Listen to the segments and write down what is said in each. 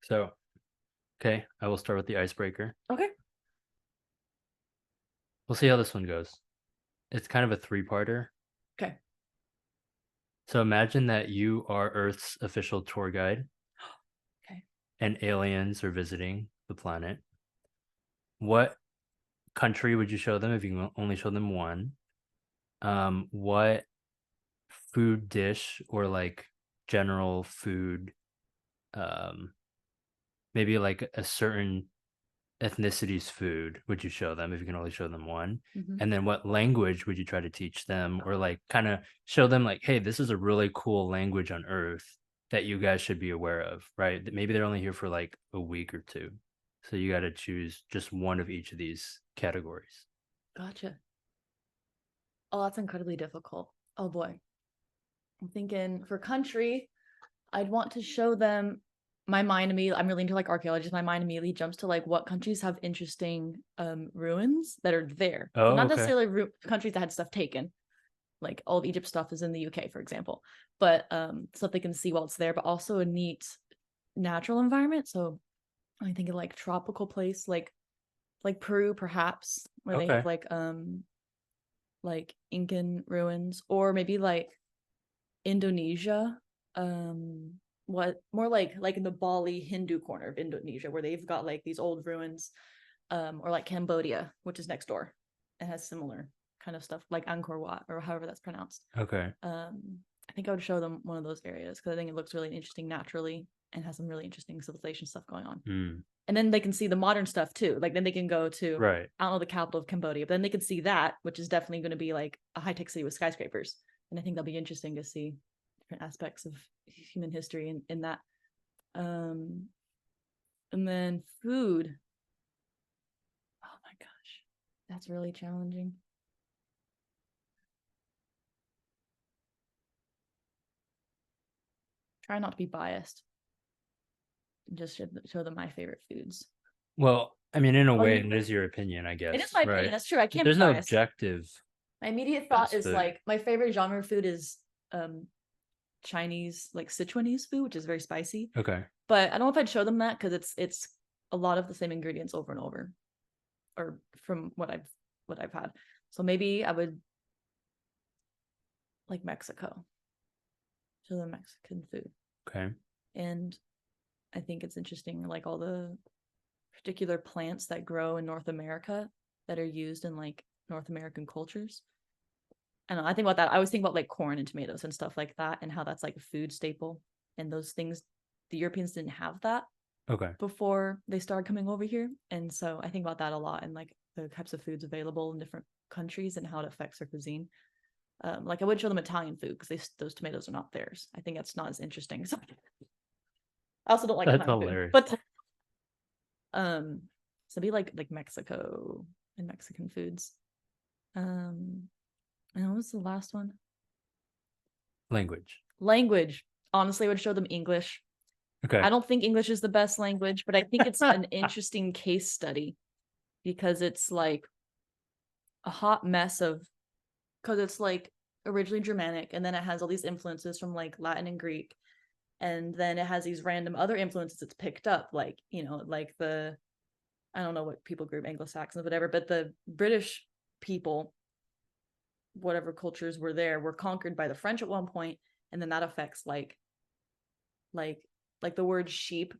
So, okay, I will start with the icebreaker. Okay. We'll see how this one goes. It's kind of a three-parter. Okay. So imagine that you are Earth's official tour guide Okay. and aliens are visiting the planet. What country would you show them if you can only show them one? What food dish or like general food, um, maybe like a certain ethnicity's food would you show them if you can only show them one? Hmm. And then what language would you try to teach them or like kind of show them like, hey, this is a really cool language on Earth that you guys should be aware of, right? That maybe they're only here for like a week or two. So you got to choose just one of each of these categories. Gotcha. Oh, that's incredibly difficult. Oh boy. I'm thinking for country, I'd want to show them my mind immediately. I'm really into like archaeology. My mind immediately jumps to like what countries have interesting ruins that are there. So Oh, not okay. necessarily countries that had stuff taken. Like all of Egypt stuff is in the UK, for example. But stuff they can see while it's there, but also a neat natural environment. So I think of like tropical place, like Peru, perhaps, where they have Okay. like Incan ruins, or maybe like Indonesia. What more like in the Bali Hindu corner of Indonesia, where they've got like these old ruins, or like Cambodia, which is next door. It has similar kind of stuff, like Angkor Wat, or however that's pronounced. Okay. I think I would show them one of those areas because I think it looks really interesting naturally and has some really interesting civilization stuff going on. Hmm. And then they can see the modern stuff too. Like then they can go to, Right. I don't know, the capital of Cambodia, but then they can see that, which is definitely going to be like a high tech city with skyscrapers. And I think that'll be interesting to see different aspects of human history in that. Um, and then food. Oh my gosh, that's really challenging. Try not to be biased. Just show them my favorite foods. Well, I mean, in a Oh, way, you it is your opinion, I It is guess, my opinion. right? That's true. I can't be There's no biased. objective My immediate thought best is food. like my favorite genre of food is um Chinese, like Sichuanese food, which is very spicy. Okay. But I don't know if I'd show them that because it's a lot of the same ingredients over and over, or from what I've had. So maybe I would like Mexico, show them Mexican food, Okay. and I think it's interesting, like all the particular plants that grow in North America that are used in like North American cultures. I don't know. I think about that. I always think about like corn and tomatoes and stuff like that, and how that's like a food staple. And those things, the Europeans didn't have that Okay. before they started coming over here. And so I think about that a lot, and like the types of foods available in different countries and how it affects their cuisine. Like I would show them Italian food because those tomatoes are not theirs. I think that's not as interesting. So I also don't like That's Italian food, hilarious. but um, so be like Mexico and Mexican foods. Um, and what was the last one? Language. Language. Honestly, I would show them English. Okay. I don't think English is the best language, but I think it's an interesting case study because it's like a hot mess of, because it's like originally Germanic, and then it has all these influences from like Latin and Greek, and then it has these random other influences it's picked up, like, like I don't know what people group, Anglo-Saxons, whatever, but the British people, whatever cultures were there, were conquered by the French at one point, and then that affects like like the word sheep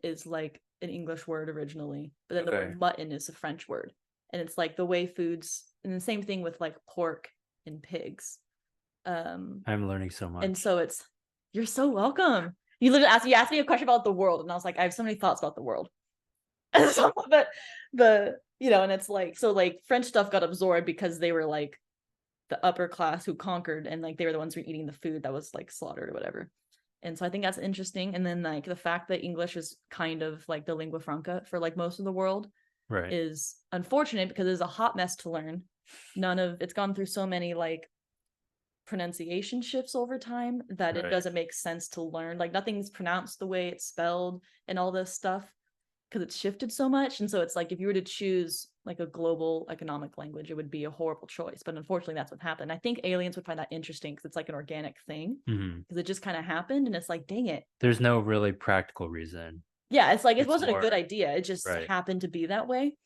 is like an English word originally, but then the Okay. word mutton is a French word. And it's like the way foods, and the same thing with like pork and pigs. I'm learning so And much. so you're so welcome. You asked me a question about the world, and I was like, I have so many thoughts about the world. And so and it's like, so like French stuff got absorbed because they were like the upper class who conquered, and like they were the ones who were eating the food that was like slaughtered or whatever. And so I think that's interesting. And then like the fact that English is kind of like the lingua franca for like most of the world Right. is unfortunate because it's a hot mess to learn. It's gone through so many like pronunciation shifts over time that it Right. doesn't make sense to learn. Like nothing's pronounced the way it's spelled and all this stuff. because it's shifted so much. And so it's like if you were to choose like a global economic language, it would be a horrible choice. But unfortunately, that's what happened. I think aliens would find that interesting because it's like an organic thing, because it just kind of happened. And it's like, dang it. There's no really practical reason. Yeah, it's like it It's wasn't a more- good idea. It just Right. happened to be that way.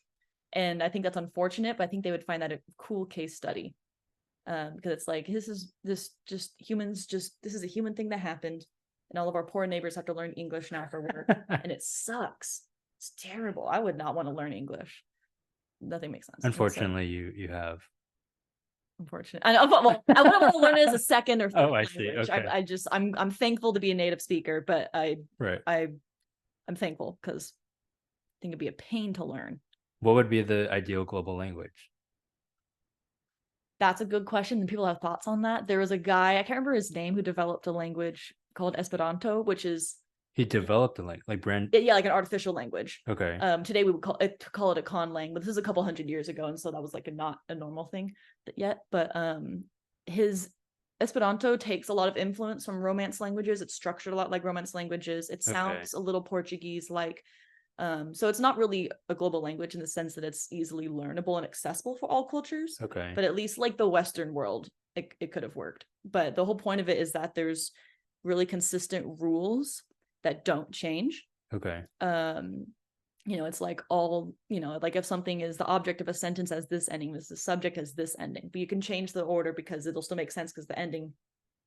And I think that's unfortunate, but I think they would find that a cool case study. Because it's like this is a human thing that happened, and all of our poor neighbors have to learn English now for work, and it sucks. It's terrible. I would not want to learn English. Nothing makes sense. Unfortunately, you have. Unfortunate. I know, but well, I wouldn't want to learn it as a second or third Oh, I see. language. Okay. I'm thankful to be a native speaker, but Right. I'm thankful because I think it'd be a pain to learn. What would be the ideal global language? That's a good question, and people have thoughts on that. There was a guy, I can't remember his name, who developed a language called Esperanto, which is He developed a like brand. yeah, like an artificial language. Okay. Today we would call it a conlang, but this is a couple hundred years ago, and so that was like not a normal thing yet. But his Esperanto takes a lot of influence from Romance languages. It's structured a lot like Romance languages. It sounds a little Portuguese like. So it's not really a global language in the sense that it's easily learnable and accessible for all cultures. Okay. But at least like the Western world, it could have worked. But the whole point of it is that there's really consistent rules that don't change. Okay. It's like all, like if something is the object of a sentence as this ending, this is the subject as this ending, but you can change the order because it'll still make sense because the ending,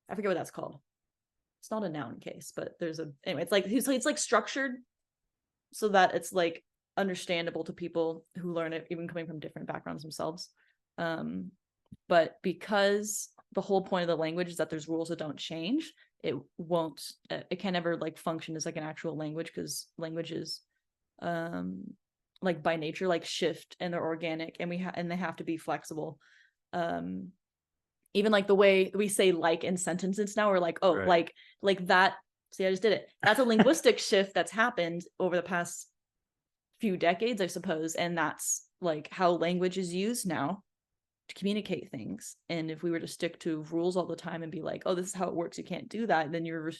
I forget what that's called. It's not a noun case, but anyway, it's like structured so that it's like understandable to people who learn it, even coming from different backgrounds themselves. But because the whole point of the language is that there's rules that don't change, it can never like function as like an actual language, because languages like by nature like shift and they're organic, and they have to be flexible. Even like the way we say like in sentences now, we're like, oh, right. like that. See, I just did it. That's a linguistic shift that's happened over the past few decades, I suppose. And that's like how language is used now to communicate things. And if we were to stick to rules all the time and be like, oh, this is how it works, you can't do that, then you're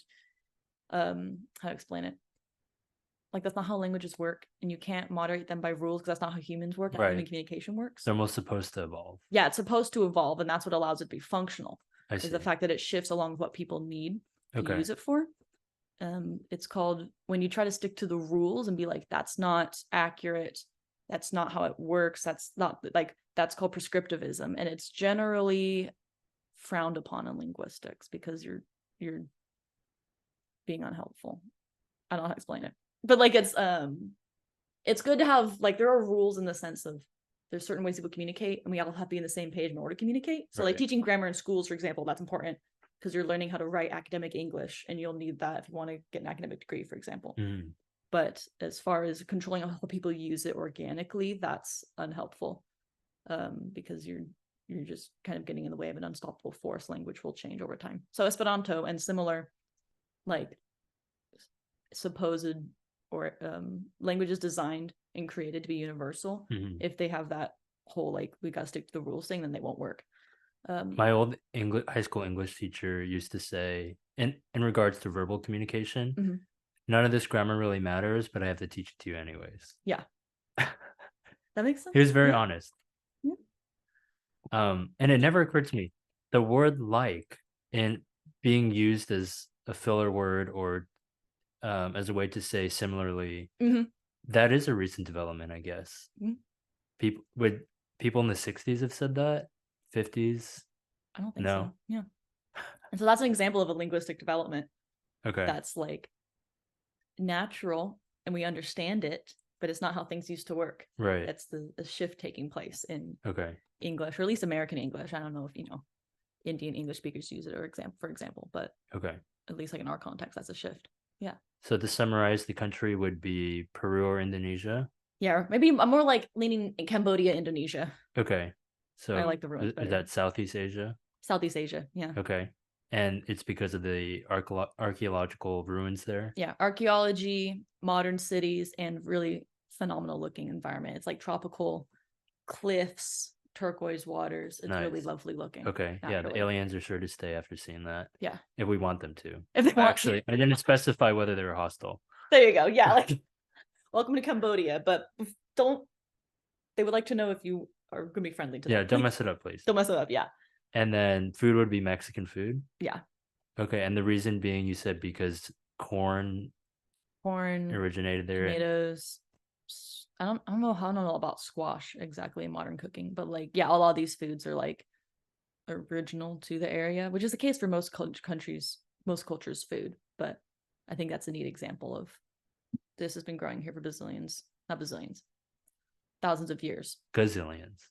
how to explain it? Like, that's not how languages work, and you can't moderate them by rules because that's not how humans work and how human communication works. They're almost supposed to evolve. Yeah, it's supposed to evolve, and that's what allows it to be functional. I see. Is the fact that it shifts along with what people need to use it for. It's called, when you try to stick to the rules and be like, that's not accurate, that's not how it works, that's not like, that's called prescriptivism, and it's generally frowned upon in linguistics because you're being unhelpful. I don't know how to explain it, but like it's good to have, like, there are rules in the sense of there's certain ways people communicate, and we all have to be on the same page in order to communicate. So like teaching grammar in schools, for example, that's important because you're learning how to write academic English, and you'll need that if you want to get an academic degree, for example. But as far as controlling how people use it organically, that's unhelpful, because you're just kind of getting in the way of an unstoppable force. Language will change over time. So Esperanto and similar, like, supposed or languages designed and created to be universal, if they have that whole like we gotta stick to the rules thing, then they won't work. My old high school English teacher used to say, in regards to verbal communication, none of this grammar really matters, but I have to teach it to you anyways. Yeah. That makes sense. He was very honest. And it never occurred to me, the word like in being used as a filler word or as a way to say similarly, that is a recent development, I guess. People in the 60s have said that. 50s? I don't think so. Yeah. And so that's an example of a linguistic development. Okay. That's like natural and we understand it, but it's not how things used to work. Right. That's the shift taking place in English, or at least American English. I don't know if Indian English speakers use it, for example, but at least like in our context, that's a shift. Yeah. So to summarize, the country would be Peru or Indonesia? Yeah, maybe I'm more like leaning in Cambodia, Indonesia. Okay. So I like the ruins better. Is that Southeast Asia? Southeast Asia, yeah. Okay. And it's because of the archaeological ruins there? Yeah, archaeology, modern cities, and really phenomenal looking environment. It's like tropical cliffs, turquoise waters. It's really lovely looking. Okay. Naturally. Yeah, the aliens are sure to stay after seeing that. Yeah. If we want them to. If they want Actually, I didn't specify whether they were hostile. There you go. Yeah, like welcome to Cambodia, but they would like to know if you are going to be friendly to them. Yeah, don't mess it up, please. Don't mess it up, yeah. And then food would be Mexican food? Yeah. Okay, and the reason being, you said because corn originated there. Tomatoes. I don't know about squash exactly in modern cooking, but like, yeah, a lot of these foods are like original to the area, which is the case for most countries, most cultures' food. But I think that's a neat example of this has been growing here for not bazillions, thousands of years. Gazillions.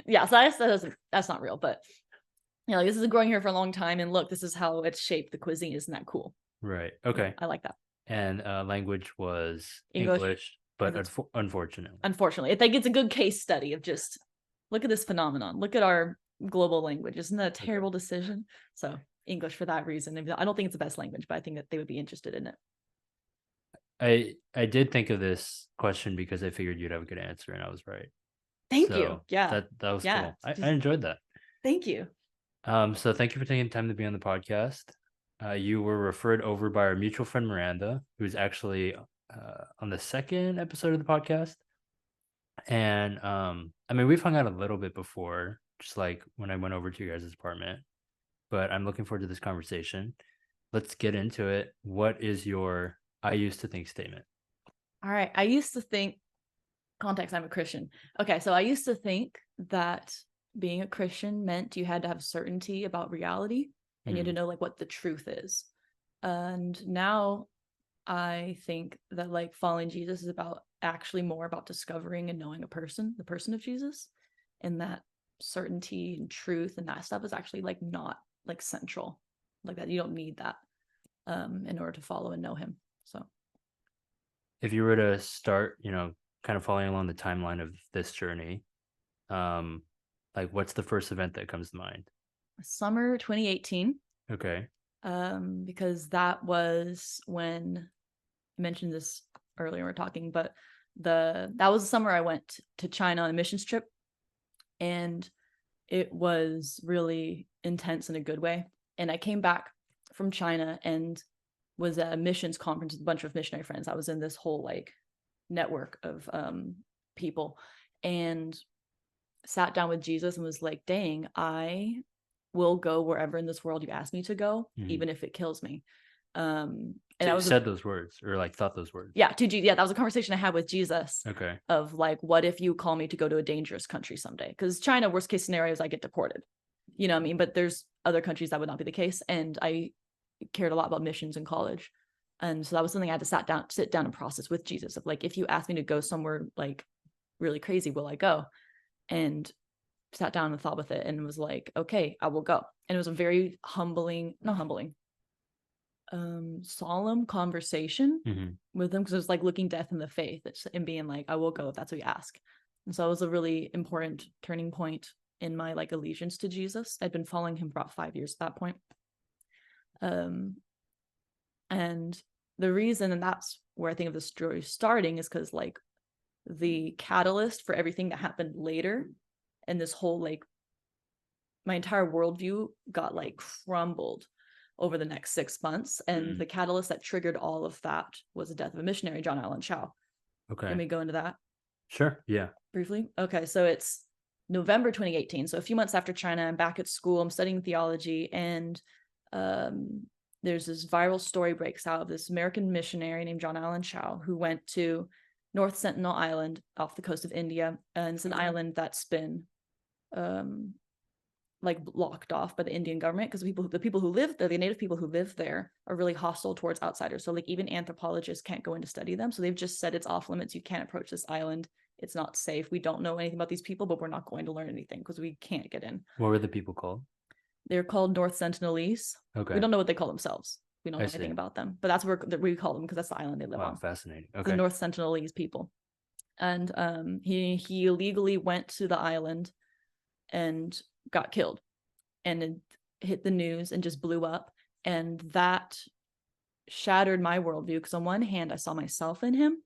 Yeah, so that's not real, but like, this has been growing here for a long time, and look, this is how it's shaped the cuisine. Isn't that cool? Right. Okay. I like that. And language was English, but unfortunately, I think it's a good case study of just look at this phenomenon. Look at our global language. Isn't that a terrible decision? So English for that reason. I don't think it's the best language, but I think that they would be interested in it. I did think of this question because I figured you'd have a good answer, and I was right. Thank you. Yeah, that was cool. I enjoyed that. Thank you. So thank you for taking the time to be on the podcast. You were referred over by our mutual friend Miranda, who's actually on the second episode of the podcast. And I mean, we've hung out a little bit before, just like when I went over to your guys' apartment. But I'm looking forward to this conversation. Let's get into it. What is your I used to think statement? All right. I used to think, context, I'm a Christian. Okay, so I used to think that being a Christian meant you had to have certainty about reality and you had to know like what the truth is. And now I think that like following Jesus is actually more about discovering and knowing the person of Jesus, and that certainty and truth and that stuff is actually like not like central, like that you don't need that in order to follow and know him. So if you were to start, kind of following along the timeline of this journey, like what's the first event that comes to mind? Summer 2018. Okay. Because that was when I mentioned this earlier, we were talking, but that was the summer I went to China on a missions trip, and it was really intense in a good way. And I came back from China and was at a missions conference with a bunch of missionary friends. I was in this whole like network of people, and sat down with Jesus and was like, dang, I will go wherever in this world you ask me to go, even if it kills me. And I said those words, or like thought those words. Yeah, that was a conversation I had with Jesus. Okay. Of like, what if you call me to go to a dangerous country someday? Because China, worst case scenario is I get deported. You know what I mean? But there's other countries that would not be the case. And I cared a lot about missions in college. And so that was something I had to sit down and process with Jesus of like, if you ask me to go somewhere like really crazy, will I go? And sat down and thought with it and was like, okay, I will go. And it was a very solemn conversation with them, because it was like looking death in the face and being like, I will go if that's what you ask. And so it was a really important turning point in my like allegiance to Jesus. I'd been following him for about 5 years at that point. And the reason, and that's where I think of the story starting, is because like the catalyst for everything that happened later, and this whole like my entire worldview got like crumbled over the next 6 months. And the catalyst that triggered all of that was the death of a missionary, John Allen Chau. Okay. Let me go into that. Sure. Yeah. Briefly. Okay. So it's November 2018. So a few months after China, I'm back at school, I'm studying theology, and there's this viral story breaks out of this American missionary named John Allen Chau, who went to North Sentinel Island off the coast of India. And it's an island that's been like blocked off by the Indian government, because the people who live there, the native people who live there, are really hostile towards outsiders. So like even anthropologists can't go in to study them. So they've just said it's off limits. You can't approach this island. It's not safe. We don't know anything about these people, but we're not going to learn anything because we can't get in. What were the people called? They're called North Sentinel Island. Okay. We don't know what they call themselves. We don't know anything about them, but that's where we call them, because that's the island they live on. Fascinating. Okay. The North Sentinel Island people. And he illegally went to the island and got killed, and it hit the news and just blew up. And that shattered my worldview, because on one hand, I saw myself in him,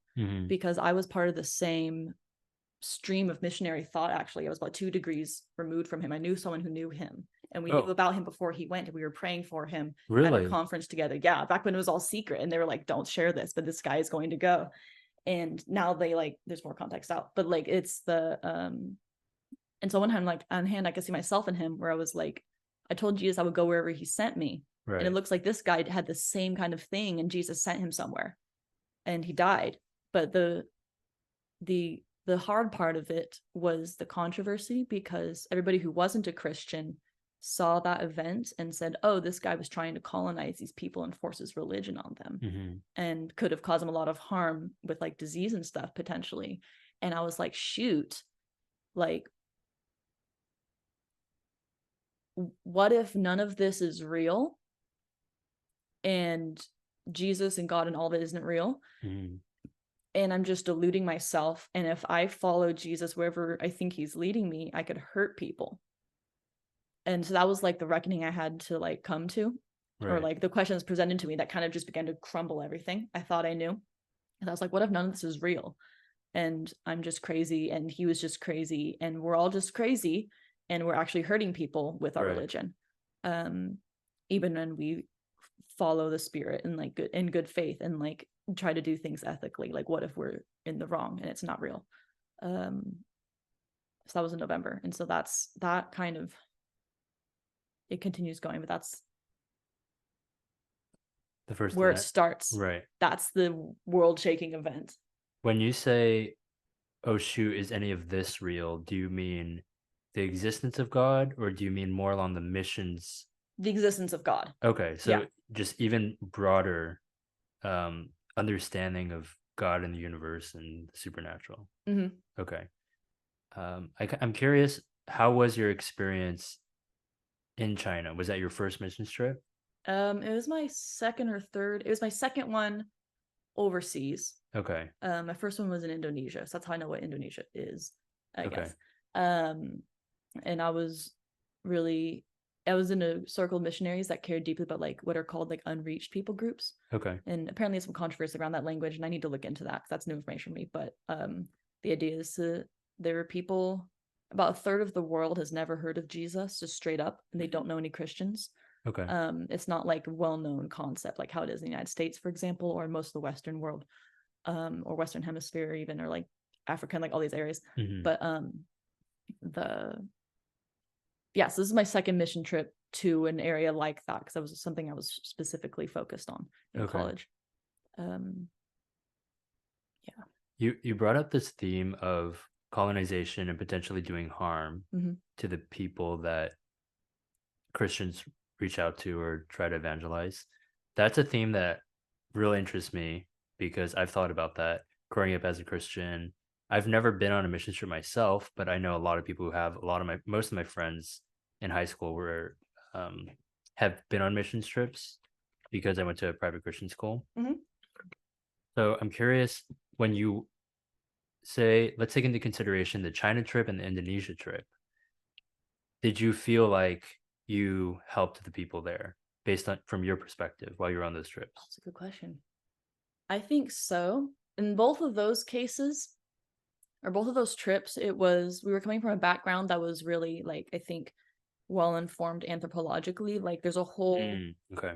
because I was part of the same stream of missionary thought. Actually, I was about 2 degrees removed from him. I knew someone who knew him, and we knew about him before he went, and we were praying for him at a conference together. Yeah, back when it was all secret, and they were like, don't share this, but this guy is going to go. And now they like, there's more context out, but like it's the and so one time, like on hand, I could see myself in him, where I was like, I told Jesus I would go wherever he sent me. Right. And it looks like this guy had the same kind of thing, and Jesus sent him somewhere and he died. But the hard part of it was the controversy, because everybody who wasn't a Christian saw that event and said, oh, this guy was trying to colonize these people and force his religion on them, and could have caused them a lot of harm with like disease and stuff potentially. And I was like, shoot, like, what if none of this is real, and Jesus and God and all that isn't real, and I'm just deluding myself, and if I follow Jesus wherever I think he's leading me, I could hurt people. And so that was like the reckoning I had to like come to, or like the questions presented to me that kind of just began to crumble everything I thought I knew. And I was like, what if none of this is real, and I'm just crazy, and he was just crazy, and we're all just crazy, and we're actually hurting people with our religion, even when we follow the spirit and like good faith and like try to do things ethically. Like, what if we're in the wrong and it's not real? So that was in November, and so that's that kind of, it continues going, but that's the first where event. It starts. Right. That's the world shaking event. When you say, oh shoot, is any of this real, do you mean the existence of God, or do you mean more along the missions? The existence of God. Okay, so just even broader understanding of God and the universe and the supernatural. Okay. I'm curious, how was your experience in China? Was that your first mission trip? It was my second or third. It was my second one overseas. Okay. My first one was in Indonesia, so that's how I know what Indonesia is, I guess. And I was in a circle of missionaries that cared deeply about like what are called like unreached people groups. Okay. And apparently there's some controversy around that language, and I need to look into that because that's new information for me. But the idea is there are people, about a third of the world has never heard of Jesus, just straight up, and they don't know any Christians. Okay. It's not like a well-known concept like how it is in the United States, for example, or most of the Western world, or Western Hemisphere even, or like Africa and like all these areas. But so this is my second mission trip to an area like that, because that was something I was specifically focused on in college. You brought up this theme of colonization and potentially doing harm to the people that Christians reach out to or try to evangelize. That's a theme that really interests me, because I've thought about that growing up as a Christian. I've never been on a mission trip myself, but I know a lot of people who have. Most of my friends in high school have been on mission trips, because I went to a private Christian school. So I'm curious, when you say, let's take into consideration the China trip and the Indonesia trip, did you feel like you helped the people there from your perspective while you were on those trips? That's a good question. I think so. In both of those cases, or both of those trips, we were coming from a background that was really like, I think, well-informed anthropologically. Like there's a whole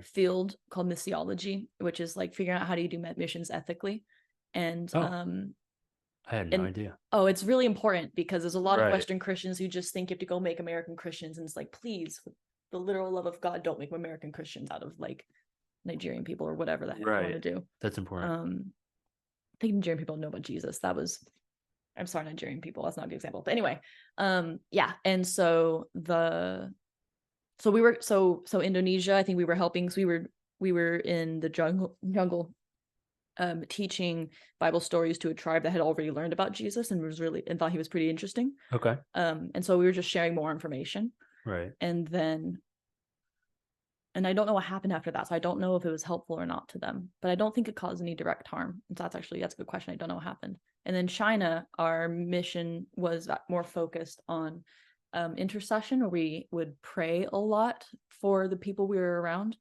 field called missiology, which is like figuring out how do you do missions ethically. And I had no idea. Oh, it's really important, because there's a lot of Western Christians who just think you have to go make American Christians, and it's like, please, for the literal love of God, don't make American Christians out of like Nigerian people or whatever the heck you want to do. That's important. I think Nigerian people know about Jesus. I'm sorry, Nigerian people, that's not a good example. But anyway, and so Indonesia, I think we were helping. So we were in the jungle teaching Bible stories to a tribe that had already learned about Jesus and thought he was pretty interesting. Okay. And so we were just sharing more information. Right. And I don't know what happened after that, so I don't know if it was helpful or not to them, but I don't think it caused any direct harm. And so that's a good question. I don't know what happened. And then China, our mission was more focused on intercession, where we would pray a lot for the people we were around,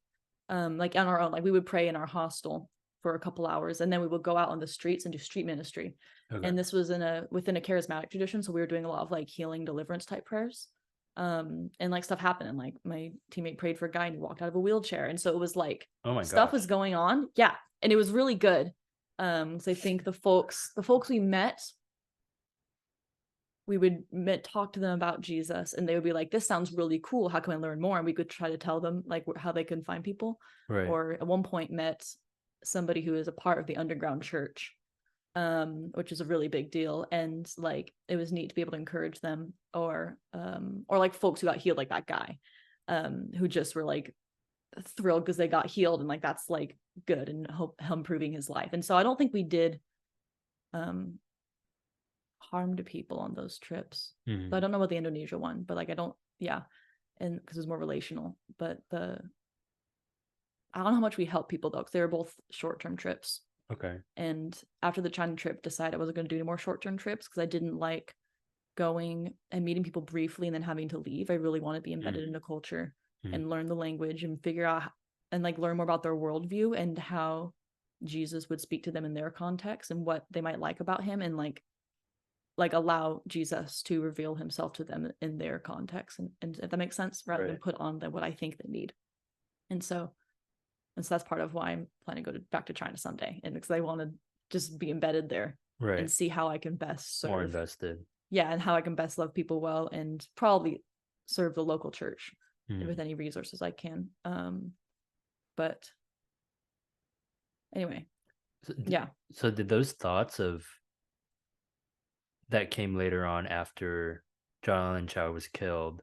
like on our own. Like we would pray in our hostel for a couple hours, and then we would go out on the streets and do street ministry. And this was within a charismatic tradition, so we were doing a lot of like healing, deliverance type prayers. And like stuff happened, and like my teammate prayed for a guy and he walked out of a wheelchair, and so it was like, stuff was going on, and it was really good. So I think the folks we met, we would talk to them about Jesus, and they would be like, this sounds really cool, how can I learn more? And we could try to tell them like how they can find people. Right. Or at one point met somebody who is a part of the underground church, which is a really big deal, and like it was neat to be able to encourage them. Or like folks who got healed, like that guy, who just were like thrilled because they got healed, and like that's like good, and hope improving his life. And so I don't think we did harm to people on those trips. So I don't know about the Indonesia one, but like I don't, and because it's more relational. But I don't know how much we help people though, because they were both short-term trips. Okay. And after the China trip, decided I wasn't going to do any more short-term trips because I didn't like going and meeting people briefly and then having to leave. I really want to be embedded in a culture and learn the language and figure out and like learn more about their worldview and how Jesus would speak to them in their context and what they might like about him, and like allow Jesus to reveal himself to them in their context, and if that makes sense, rather than put on them what I think they need. And so that's part of why I'm planning to go back to China someday, and because I want to just be embedded there, and see how I can best serve. More invested. Yeah, and how I can best love people well, and probably serve the local church with any resources I can. But anyway, So did those thoughts of that came later on after John Allen Chau was killed,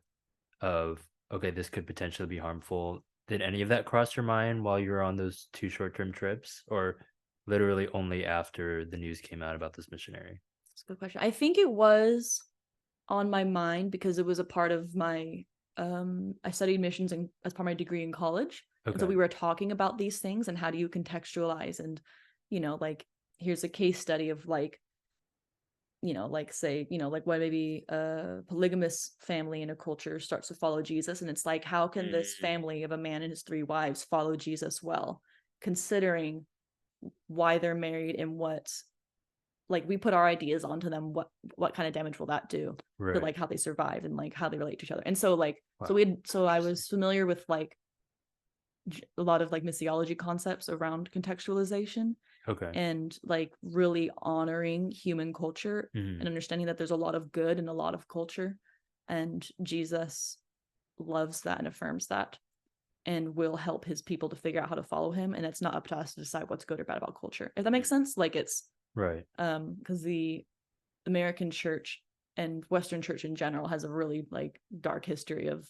of okay, this could potentially be harmful, did any of that cross your mind while you were on those 2 short-term trips, or literally only after the news came out about this missionary? That's a good question. I think it was on my mind because it was a part of my I studied missions as part of my degree in college. Okay. And so we were talking about these things and how do you contextualize, and like here's a case study of like like say like what maybe a polygamous family in a culture starts to follow Jesus, and it's like how can this family of a man and his 3 wives follow Jesus well, considering why they're married and what like we put our ideas onto them, what kind of damage will that do to like how they survive and like how they relate to each other. And so like so I was familiar with like a lot of like missiology concepts around contextualization, and like really honoring human culture and understanding that there's a lot of good and a lot of culture, and Jesus loves that and affirms that and will help his people to figure out how to follow him, and it's not up to us to decide what's good or bad about culture, if that makes sense. Like it's because the American church and Western church in general has a really like dark history of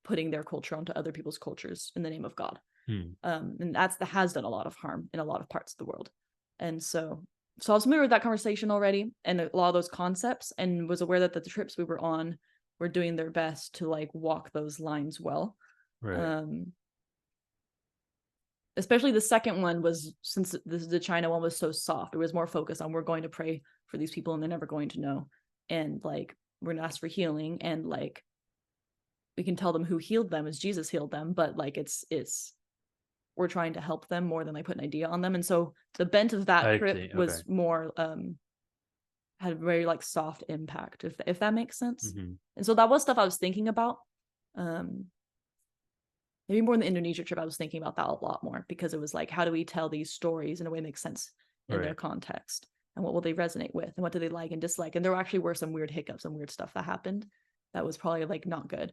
putting their culture onto other people's cultures in the name of God. And that has done a lot of harm in a lot of parts of the world. And so I was familiar with that conversation already and a lot of those concepts, and was aware that the trips we were on were doing their best to like walk those lines well. Especially the second one was, since the China one was so soft, it was more focused on we're going to pray for these people and they're never going to know, and like we're gonna ask for healing, and like we can tell them who healed them as Jesus healed them, but like it's we're trying to help them more than like put an idea on them. And so the bent of that trip was more had a very like soft impact, if that makes sense. And so that was stuff I was thinking about. Maybe more in the Indonesia trip, I was thinking about that a lot more, because it was like, how do we tell these stories in a way that makes sense in their context, and what will they resonate with, and what do they like and dislike? And there actually were some weird hiccups and weird stuff that happened that was probably like not good.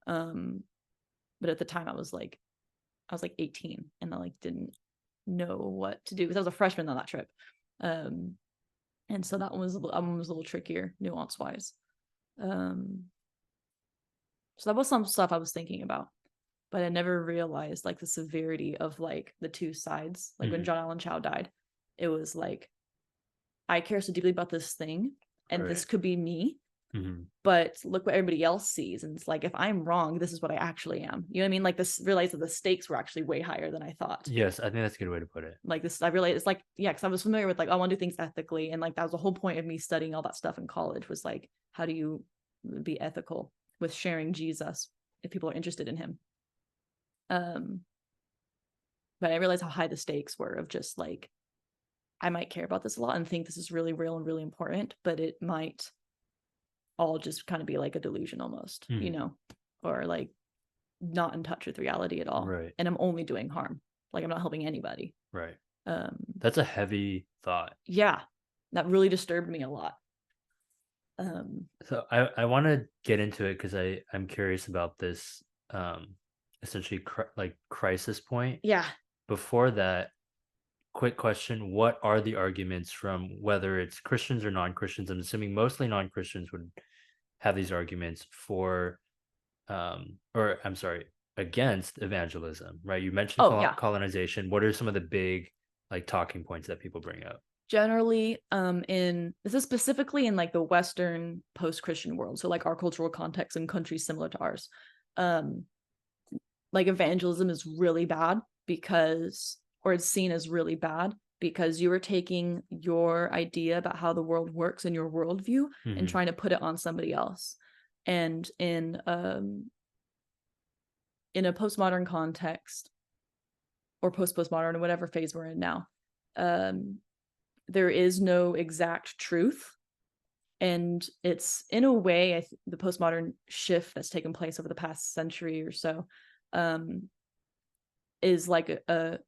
But at the time I was like 18 and I like didn't know what to do, because I was a freshman on that trip. And so that one was a little trickier nuance wise. So that was some stuff I was thinking about, but I never realized like the severity of like the 2 sides. Like when John Allen Chau died, it was like, I care so deeply about this thing, and this could be me, but look what everybody else sees. And it's like, if I'm wrong, this is what I actually am. You know what I mean? Like this, realize that the stakes were actually way higher than I thought. Yes, I think that's a good way to put it. Like this, I realized it's like, because I was familiar with like, I want to do things ethically, and like that was the whole point of me studying all that stuff in college, was like, how do you be ethical with sharing Jesus if people are interested in him? But I realized how high the stakes were of just like, I might care about this a lot and think this is really real and really important, but it might all just kind of be like a delusion almost, or like not in touch with reality at all. And I'm only doing harm. Like I'm not helping anybody. That's a heavy thought. Yeah, that really disturbed me a lot. So I want to get into it because I'm curious about this essentially like crisis point. Yeah. Before that, quick question: what are the arguments from whether it's Christians or non-Christians? I'm assuming mostly non-Christians would have these arguments for, or I'm sorry, against evangelism, right? You mentioned Oh, yeah. colonization. What are some of the big like talking points that people bring up? Generally, this is specifically in like the Western post-Christian world, so like our cultural context in countries similar to ours. Like evangelism is really bad because, or it's seen as really bad because you are taking your idea about how the world works and your worldview and trying to put it on somebody else. And in a postmodern context, or post-postmodern, or whatever phase we're in now, there is no exact truth. And it's in a way, the postmodern shift that's taken place over the past century or so is like a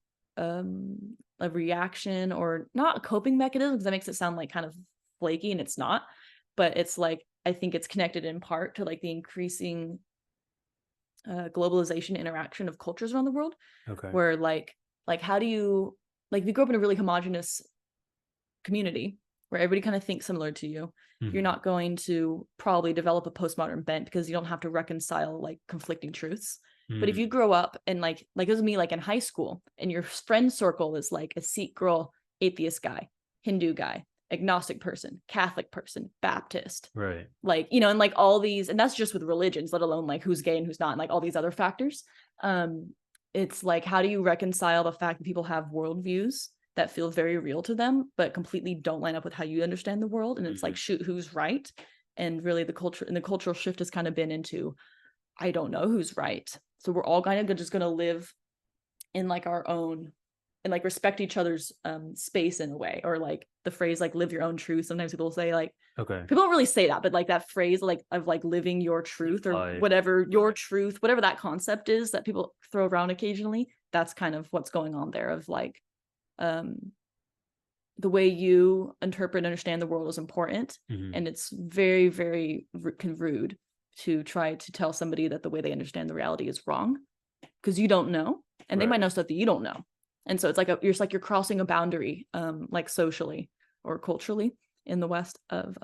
reaction, or not a coping mechanism, because that makes it sound like kind of flaky, and it's not. But it's like, I think it's connected in part to like the increasing globalization interaction of cultures around the world. Okay. Where like how do you, like, if you grow up in a really homogenous community where everybody kind of thinks similar to you, you're not going to probably develop a postmodern bent because you don't have to reconcile like conflicting truths. But if you grow up and like it was me, like in high school, and your friend circle is like a Sikh girl, atheist guy, Hindu guy, agnostic person, Catholic person, Baptist, right, like, you know, and like all these, and that's just with religions, let alone like who's gay and who's not, and like all these other factors. It's like, how do you reconcile the fact that people have worldviews that feel very real to them but completely don't line up with how you understand the world? And it's like, shoot, who's right? And really the cultural shift has kind of been into, I don't know who's right, so we're all kind of just going to live in like our own, and like respect each other's space in a way. Or like the phrase like live your own truth, sometimes people say, like, okay, people don't really say that, but like that phrase like of like living your truth, or whatever your truth, whatever that concept is that people throw around occasionally, that's kind of what's going on there. Of like the way you interpret and understand the world is important, and it's very, very rude to try to tell somebody that the way they understand the reality is wrong, because you don't know, and they might know stuff that you don't know. And so it's like you're crossing a boundary, like socially or culturally in the West of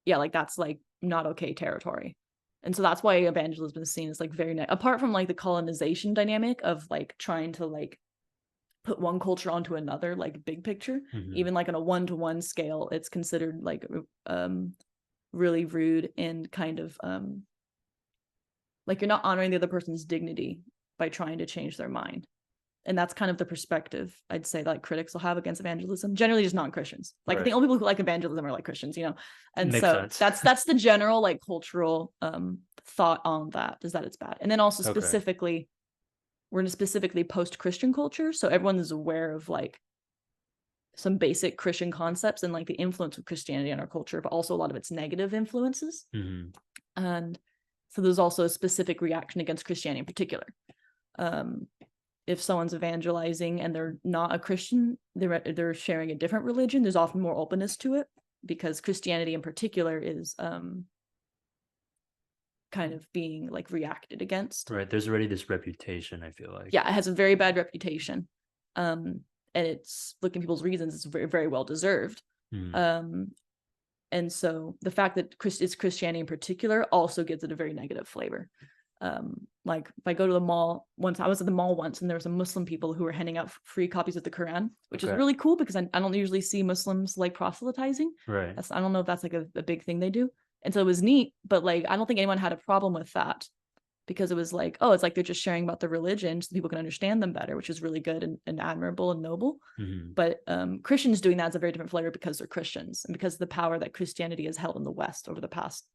like that's like not okay territory. And so that's why evangelism is seen as like very apart from like the colonization dynamic of like trying to like put one culture onto another, like big picture, even like on a 1-to-1 scale, it's considered like really rude, and kind of like you're not honoring the other person's dignity by trying to change their mind. And that's kind of the perspective I'd say like critics will have against evangelism, generally just non-Christians. Like I think only people who like evangelism are like Christians, you know. And makes so sense. that's the general like cultural thought on that, is that it's bad. And then also specifically, we're in a specifically post-Christian culture, so everyone is aware of like some basic Christian concepts and like the influence of Christianity on our culture, but also a lot of its negative influences. And so there's also a specific reaction against Christianity in particular. If someone's evangelizing and they're not a Christian, they're sharing a different religion, there's often more openness to it, because Christianity in particular is kind of being like reacted against. Right. There's already this reputation, I feel like. Yeah, it has a very bad reputation. And it's, looking at people's reasons, it's very, very well deserved. And so the fact that it's Christianity in particular also gives it a very negative flavor. Like if I go to the mall once, I was at the mall once, and there were some Muslim people who were handing out free copies of the Quran, which is really cool, because I don't usually see Muslims like proselytizing. Right. I don't know if that's like a big thing they do. And so it was neat, but like I don't think anyone had a problem with that, because it was like, oh, it's like they're just sharing about the religion so people can understand them better, which is really good and admirable and noble. But Christians doing that is a very different flavor, because they're Christians and because of the power that Christianity has held in the West over the past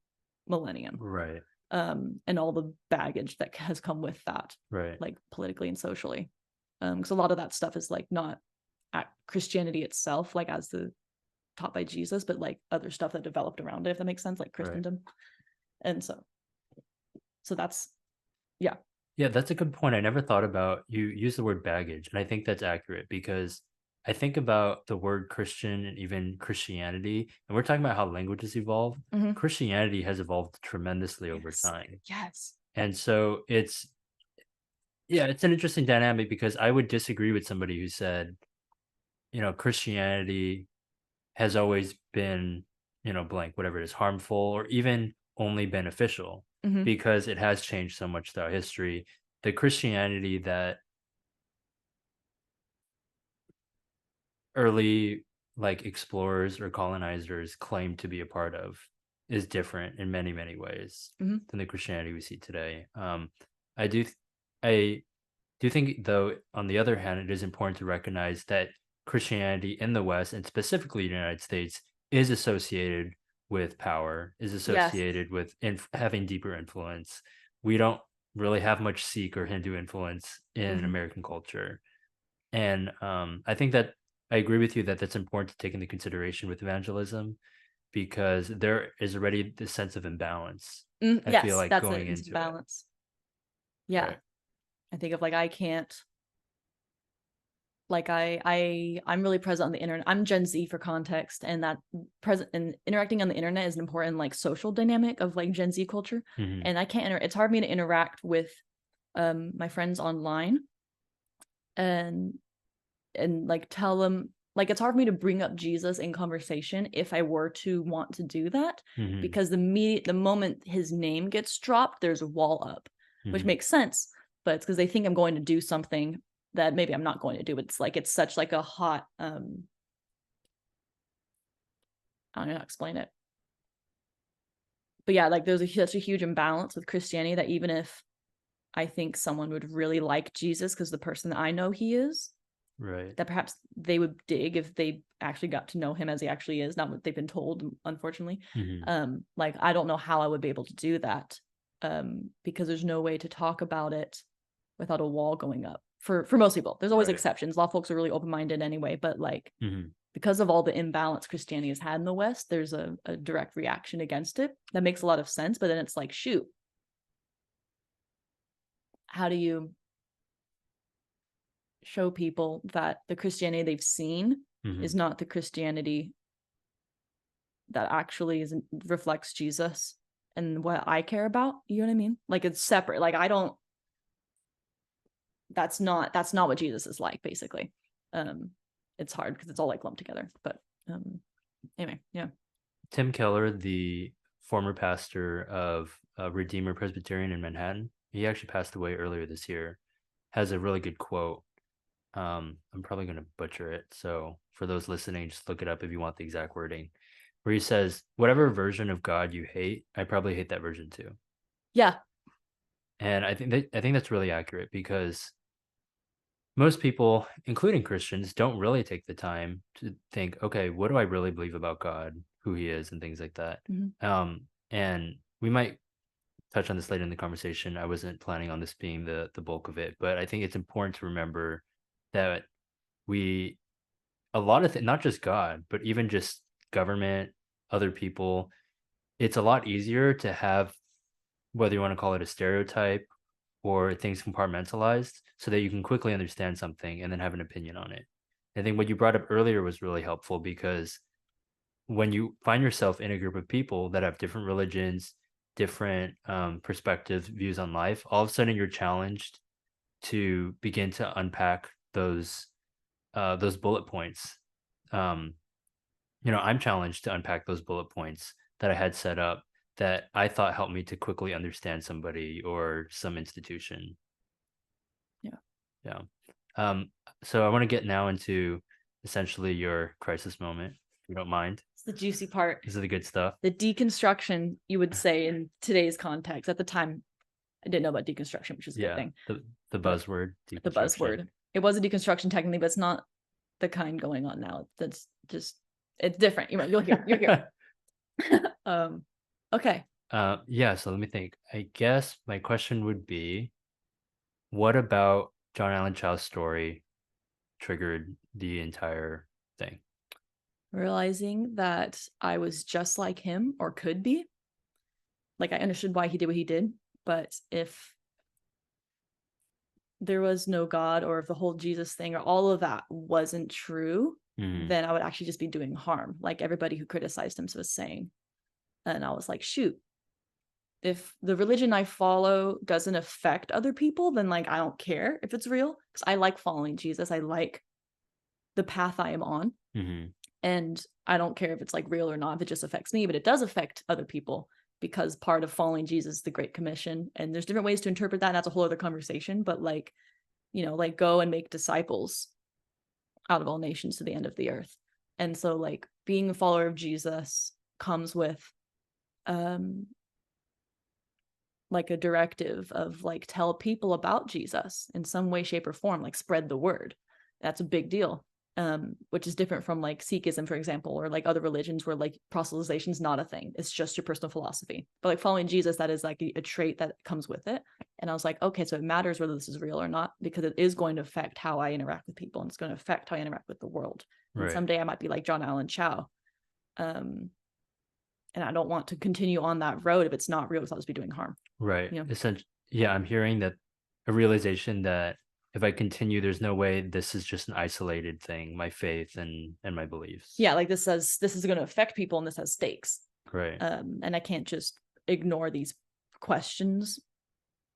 millennium. Right. And all the baggage that has come with that, right, like politically and socially. Because a lot of that stuff is like not at Christianity itself, like as the taught by Jesus, but like other stuff that developed around it, if that makes sense, like Christendom. Right. And so that's, yeah. Yeah, that's a good point. I never thought about you use the word baggage, and I think that's accurate because I think about the word Christian and even Christianity, and we're talking about how languages evolve. Mhm. Christianity has evolved tremendously over Yes. time. Yes. And so it's yeah, it's an interesting dynamic because I would disagree with somebody who said, Christianity has always been, blank, whatever it is, harmful or even only beneficial Mhm. because it has changed so much throughout history. The Christianity that early like explorers or colonizers claim to be a part of is different in many, many ways Mhm. than the Christianity we see today. I do, I do think, though, on the other hand, it is important to recognize that Christianity in the West, and specifically the United States, is associated with power, is Yes. associated with having deeper influence. We don't really have much Sikh or Hindu influence in Mhm. American culture. And I think that I agree with you that that's important to take into consideration with evangelism because there is already this sense of imbalance. I feel Yes, like that's it. going It's into it, balance. Yeah. right? I think of like I can't like I'm really present on the internet. I'm Gen Z for context, and that present and interacting on the internet is an important like social dynamic of like Gen Z culture. Hmm. And I can't it's hard for me to interact with my friends online and like tell them like it's hard for me to bring up Jesus in conversation if I were to want to do that Hmm. because the moment his name gets dropped, there's a wall up, which Hmm. makes sense, but it's because they think I'm going to do something that maybe I'm not going to do. But it's like it's such like a hot I don't know how to explain it. But yeah, like there's such a huge imbalance with Christianity that even if I think someone would really like Jesus because the person that I know he is, Right. that perhaps they would dig if they actually got to know him as he actually is, not what they've been told, unfortunately. Hmm. Like I don't know how I would be able to do that. Because there's no way to talk about it without a wall going up. For most people. There's always Right. exceptions. A lot of folks are really open-minded anyway, but like Hmm. because of all the imbalance Christianity has had in the West, there's a direct reaction against it. That makes a lot of sense, but then it's like, shoot, how do you show people that the Christianity they've seen is Hmm. not the Christianity that actually reflects Jesus and what I care about? You know what I mean? Like it's separate. Like I don't that's not what Jesus is like, basically. Um it's hard because it's all like lumped together. But anyway, yeah. Tim Keller, the former pastor of Redeemer Presbyterian in Manhattan, he actually passed away earlier this year, has a really good quote. I'm probably going to butcher it. So for those listening, just look it up if you want the exact wording, where he says, whatever version of God you hate, I probably hate that version too. Yeah. And I think that's really accurate because most people, including Christians, don't really take the time to think, okay, what do I really believe about God, who he is, and things like that. Mhm. And we might touch on this later in the conversation. I wasn't planning on this being the bulk of it, but I think it's important to remember that we a lot of not just God, but even just government, other people, it's a lot easier to have whether you want to call it a stereotype or things compartmentalized so that you can quickly understand something and then have an opinion on it. I think what you brought up earlier was really helpful because when you find yourself in a group of people that have different religions, different perspectives, views on life, all of a sudden you're challenged to begin to unpack those bullet points. Um, I'm challenged to unpack those bullet points that I had set up that I thought helped me to quickly understand somebody or some institution. Yeah. Yeah. Um, so I want to get now into essentially your crisis moment, if you don't mind. It's the juicy part. This is the good stuff. The deconstruction, you would say in today's context. At the time, I didn't know about deconstruction, which is a good Yeah. thing. The But buzzword the deconstruction. buzzword. It was a deconstruction technically, but it's not the kind going on now. That's just it's different. You'll hear. You'll hear. Okay. Yeah, so let me think. I guess my question would be, what about John Allen Chau's story triggered the entire thing? Realizing that I was just like him or could be. Like I understood why he did what he did, but if there was no God, or if the whole Jesus thing or all of that wasn't true, then I would actually just be doing harm, like everybody who criticized him was saying. And I was like, shoot, if the religion I follow doesn't affect other people, then like I don't care if it's real, because I like following Jesus. I like the path I am on. And I don't care if it's like real or not, if it just affects me, but it does affect other people, because part of following Jesus is the Great Commission. And there's different ways to interpret that. And that's a whole other conversation. But like, you know, like go and make disciples out of all nations to the end of the earth. And so like being a follower of Jesus comes with like a directive of like tell people about Jesus in some way, shape, or form, like spread the word. That's a big deal. Which is different from like Sikhism, for example, or like other religions where like proselytization is not a thing. It's just your personal philosophy. But like following Jesus, that is like a trait that comes with it. And I was like, okay, so it matters whether this is real or not, because it is going to affect how I interact with people, and it's going to affect how I interact with the world. And someday I might be like John Allen Chau. And I don't want to continue on that road if it's not real, because I'll just be doing harm. Right. You know? Essentially, yeah, I'm hearing that a realization that if I continue, there's no way this is just an isolated thing, my faith and my beliefs. Yeah, like this says this is going to affect people, and this has stakes. Right. And I can't just ignore these questions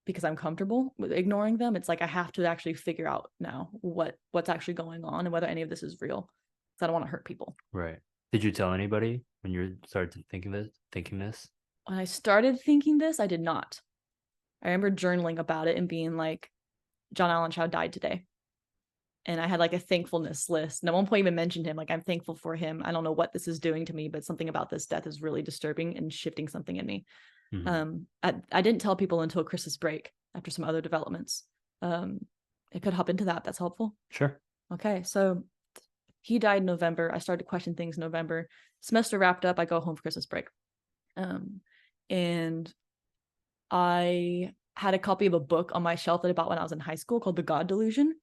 because I'm comfortable with ignoring them. It's like I have to actually figure out now what's actually going on and whether any of this is real, because I don't want to hurt people. Right. Did you tell anybody when you started thinking this? When I started thinking this, I did not. I remember journaling about it and being like, John Allen Chau died today. And I had like a thankfulness list. And at one point even mentioned him, like, I'm thankful for him. I don't know what this is doing to me, but something about this death is really disturbing and shifting something in me. I didn't tell people until Christmas break after some other developments. It could hop into that. That's helpful. Sure. Okay. So he died in November. I started to question things in November. Semester wrapped up. I go home for Christmas break. And I had a copy of a book on my shelf that I bought when I was in high school called The God Delusion.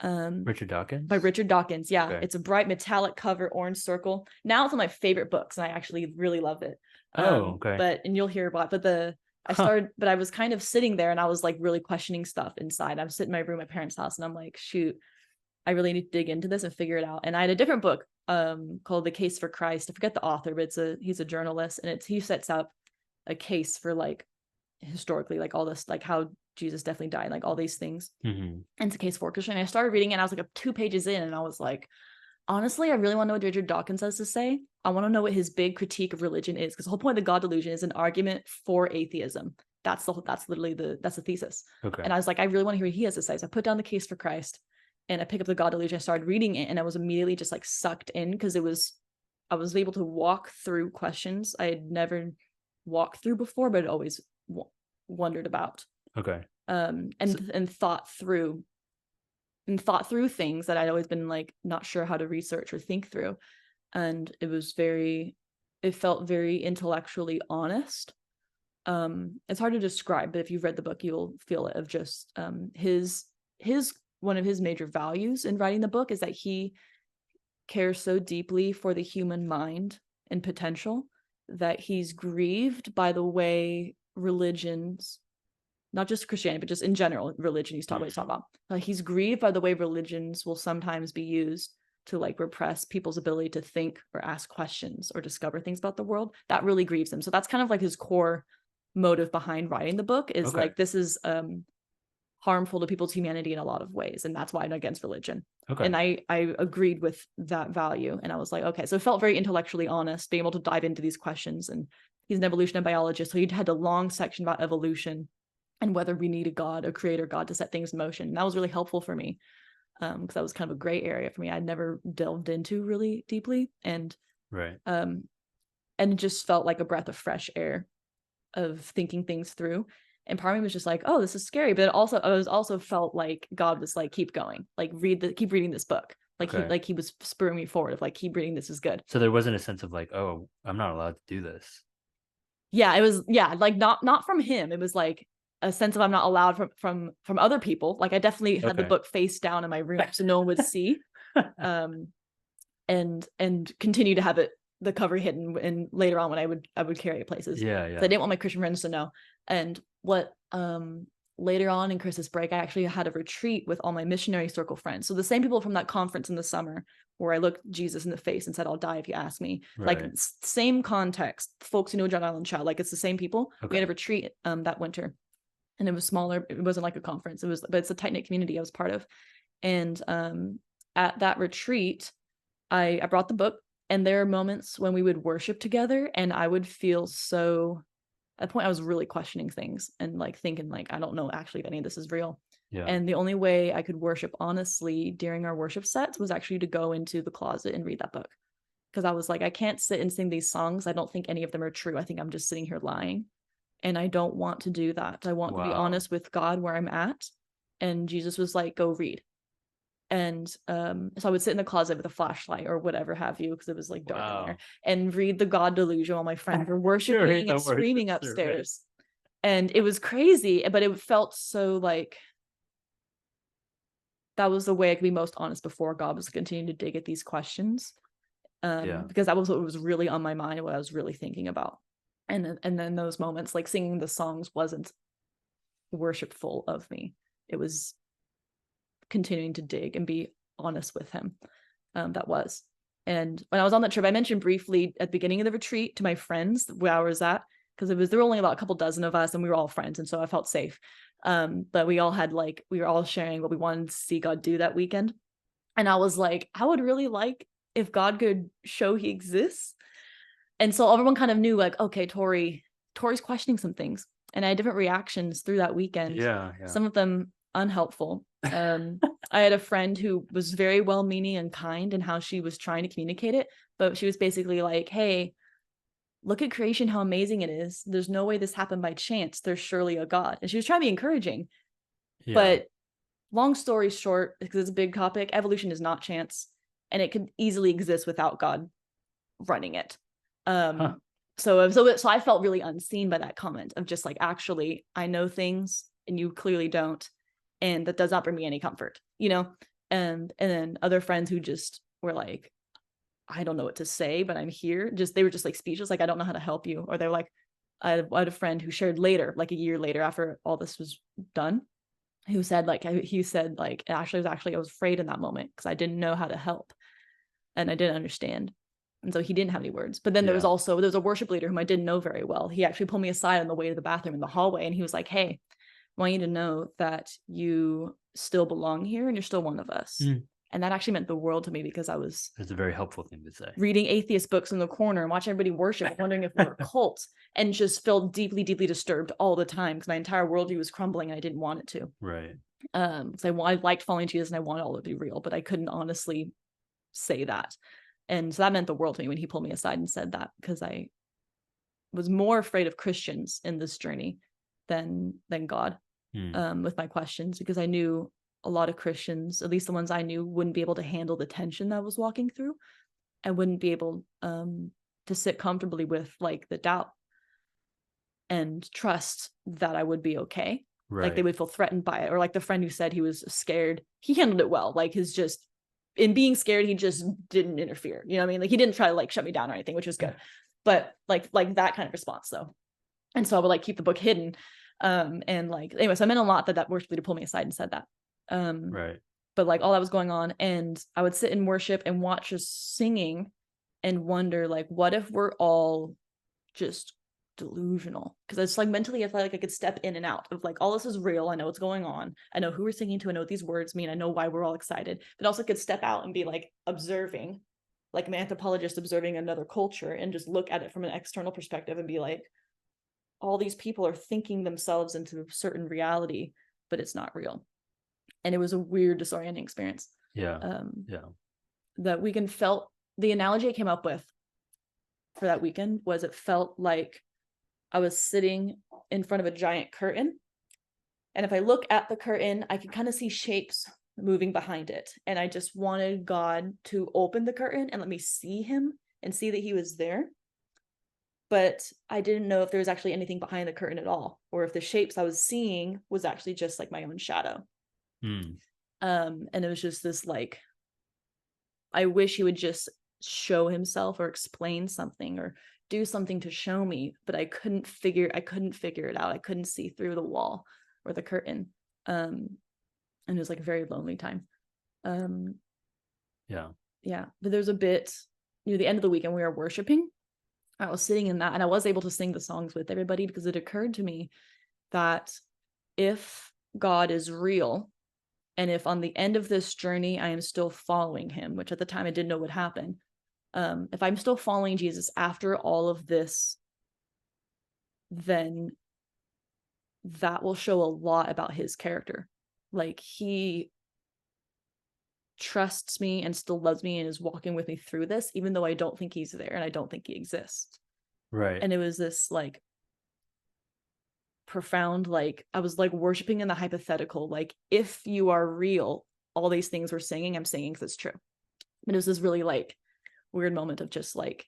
Richard Dawkins? By Richard Dawkins. Yeah. Okay. It's a bright metallic cover, orange circle. Now it's one of my favorite books, and I actually really love it. Okay. And you'll hear about it. But I was kind of sitting there and I was like really questioning stuff inside. I'm sitting in my room at my parents' house and I'm like, shoot, I really need to dig into this and figure it out. And I had a different book called The Case for Christ. I forget the author, but he's a journalist, and he sets up a case for like historically, like all this, like how Jesus definitely died, like all these things. And it's a case for Christian. And I started reading it, and I was like 2 pages in, and I was like, honestly, I really want to know what Richard Dawkins has to say. I want to know what his big critique of religion is, because the whole point of the God Delusion is an argument for atheism. That's literally the thesis. Okay. And I was like, I really want to hear what he has to say. So I put down The Case for Christ, and I picked up the God Delusion. I started reading it, and I was immediately just like sucked in, because I was able to walk through questions I had never walked through before, but I'd always wondered about. Okay. And thought through things that I'd always been like not sure how to research or think through. And it felt very intellectually honest. It's hard to describe, but if you've read the book, you'll feel it, of just his one of his major values in writing the book is that he cares so deeply for the human mind and potential that he's grieved by the way religions, not just Christianity, but just in general, religion, he's talking about. He's grieved by the way religions will sometimes be used to like repress people's ability to think or ask questions or discover things about the world. That really grieves him. So that's kind of like his core motive behind writing the book, is like, this is harmful to people's humanity in a lot of ways. And that's why I'm against religion. Okay. And I agreed with that value. And I was like, okay, so it felt very intellectually honest, being able to dive into these questions. And he's an evolutionary biologist, so he had a long section about evolution and whether we need a creator God to set things in motion. And that was really helpful for me, because that was kind of a gray area for me. I'd never delved into really deeply. And it just felt like a breath of fresh air of thinking things through. And part of me was just like, oh, this is scary. But I was also felt like God was like, keep going, like keep reading this book. Like he was spurring me forward of like, keep reading, this is good. So there wasn't a sense of like, oh, I'm not allowed to do this. Yeah, it was, like not from him. It was like a sense of I'm not allowed from other people. Like I definitely had the book face down in my room so no one would see. And continue to have the cover hidden, and later on when I would carry it places. Yeah. So I didn't want my Christian friends to know. And what later on in Christmas break, I actually had a retreat with all my missionary circle friends. So the same people from that conference in the summer where I looked Jesus in the face and said, I'll die if you ask me. Right. Like same context, folks who know John Allen Chau, like it's the same people. Okay. We had a retreat that winter, and it was smaller. It wasn't like a conference. But it's a tight-knit community I was part of. And at that retreat, I brought the book, and there are moments when we would worship together and I would feel so, at the point I was really questioning things and like thinking like, I don't know actually if any of this is real. Yeah. And the only way I could worship honestly during our worship sets was actually to go into the closet and read that book. Because I was like, I can't sit and sing these songs. I don't think any of them are true. I think I'm just sitting here lying. And I don't want to do that. I want to be honest with God where I'm at. And Jesus was like, go read. And so I would sit in the closet with a flashlight or whatever have you, because it was like dark in there, and read the God Delusion while my friends were worshiping and screaming upstairs. And it was crazy, but it felt so like that was the way I could be most honest before God, was continuing to dig at these questions. Because that was what was really on my mind, what I was really thinking about. And then those moments, like singing the songs, wasn't worshipful of me. It was continuing to dig and be honest with him. That was. And when I was on that trip, I mentioned briefly at the beginning of the retreat to my friends where I was at, because there were only about a couple dozen of us and we were all friends, and so I felt safe. But we all had we were all sharing what we wanted to see God do that weekend. And I was like, I would really like if God could show he exists. And so everyone kind of knew like, okay, Tori's questioning some things. And I had different reactions through that weekend. Yeah. Some of them unhelpful. I had a friend who was very well-meaning and kind in how she was trying to communicate it, but she was basically like, hey, look at creation, how amazing it is. There's no way this happened by chance. There's surely a God. And she was trying to be encouraging. Yeah. But long story short, because it's a big topic, evolution is not chance, and it could easily exist without God running it. So I felt really unseen by that comment of just like, actually, I know things and you clearly don't. And that does not bring me any comfort, and then other friends who just were like, I don't know what to say, but I'm here. They were just like speechless. Like, I don't know how to help you. Or they're like, I had a friend who shared later, like a year later after all this was done, who said Ashley I was afraid in that moment because I didn't know how to help and I didn't understand. And so he didn't have any words. But then there was a worship leader whom I didn't know very well. He actually pulled me aside on the way to the bathroom in the hallway. And he was like, hey, I want you to know that you still belong here and you're still one of us. And that actually meant the world to me, because it's a very helpful thing to say, reading atheist books in the corner and watching everybody worship, wondering if we're a cult, and just felt deeply, deeply disturbed all the time because my entire worldview was crumbling and I didn't want it to. Right. Because I liked following Jesus and I wanted all to be real, but I couldn't honestly say that. And so that meant the world to me when he pulled me aside and said that, because I was more afraid of Christians in this journey than God. With my questions, because I knew a lot of Christians, at least the ones I knew, wouldn't be able to handle the tension that I was walking through. I wouldn't be able to sit comfortably with like the doubt and trust that I would be okay. Right. Like they would feel threatened by it. Or like the friend who said he was scared, he handled it well. Like in being scared, he just didn't interfere. You know what I mean? Like he didn't try to like shut me down or anything, which was good. But like that kind of response though. And so I would like keep the book hidden. And like, anyway, so I meant a lot that worship leader pulled me aside and said that. Right. But like all that was going on, and I would sit in worship and watch us singing and wonder, like, what if we're all just delusional? Because it's like mentally, I felt like I could step in and out of like, all this is real. I know what's going on. I know who we're singing to. I know what these words mean. I know why we're all excited, but also could step out and be like observing, like an anthropologist observing another culture, and just look at it from an external perspective and be like, all these people are thinking themselves into a certain reality, but it's not real. And it was a weird, disorienting experience. That weekend felt, the analogy I came up with for that weekend was, it felt like I was sitting in front of a giant curtain. And if I look at the curtain, I can kind of see shapes moving behind it. And I just wanted God to open the curtain and let me see him and see that he was there. But I didn't know if there was actually anything behind the curtain at all, or if the shapes I was seeing was actually just like my own shadow. And it was just this like, I wish he would just show himself or explain something or do something to show me, but I couldn't figure it out. I couldn't see through the wall or the curtain. And it was like a very lonely time. Yeah, but there's a bit near the end of the weekend we were worshiping. I was sitting in that, and I was able to sing the songs with everybody, because it occurred to me that if God is real, and if on the end of this journey I am still following him, which at the time I didn't know would happen, if I'm still following Jesus after all of this, then that will show a lot about his character. Like, he trusts me and still loves me and is walking with me through this, even though I don't think he's there and I don't think he exists. Right. And it was this like profound, like, I was like worshiping in the hypothetical, like, if you are real, all these things we're singing, I'm singing because it's true. But it was this really like weird moment of just like,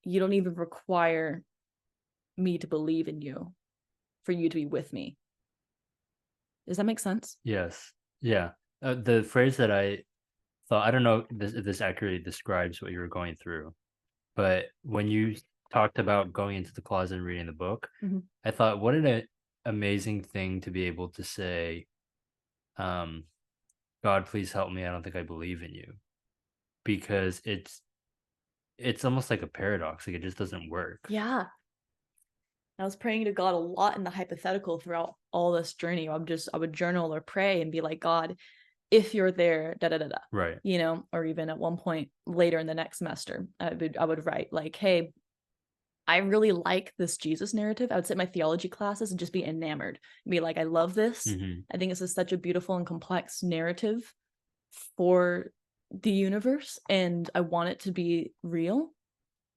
you don't even require me to believe in you for you to be with me. Does that make sense? Yes. Yeah. The phrase that I thought, I don't know if this accurately describes what you were going through, but when you talked about going into the closet and reading the book, I thought, what an amazing thing to be able to say, God, please help me. I don't think I believe in you, because it's almost like a paradox. Like, it just doesn't work. Yeah. I was praying to God a lot in the hypothetical throughout all this journey. I would journal or pray and be like, God, if you're there, da da da da. Right. You know, or even at one point later in the next semester, I would write like, hey, I really like this Jesus narrative. I would sit in my theology classes and just be enamored. Be like, I love this. I think this is such a beautiful and complex narrative for the universe, and I want it to be real.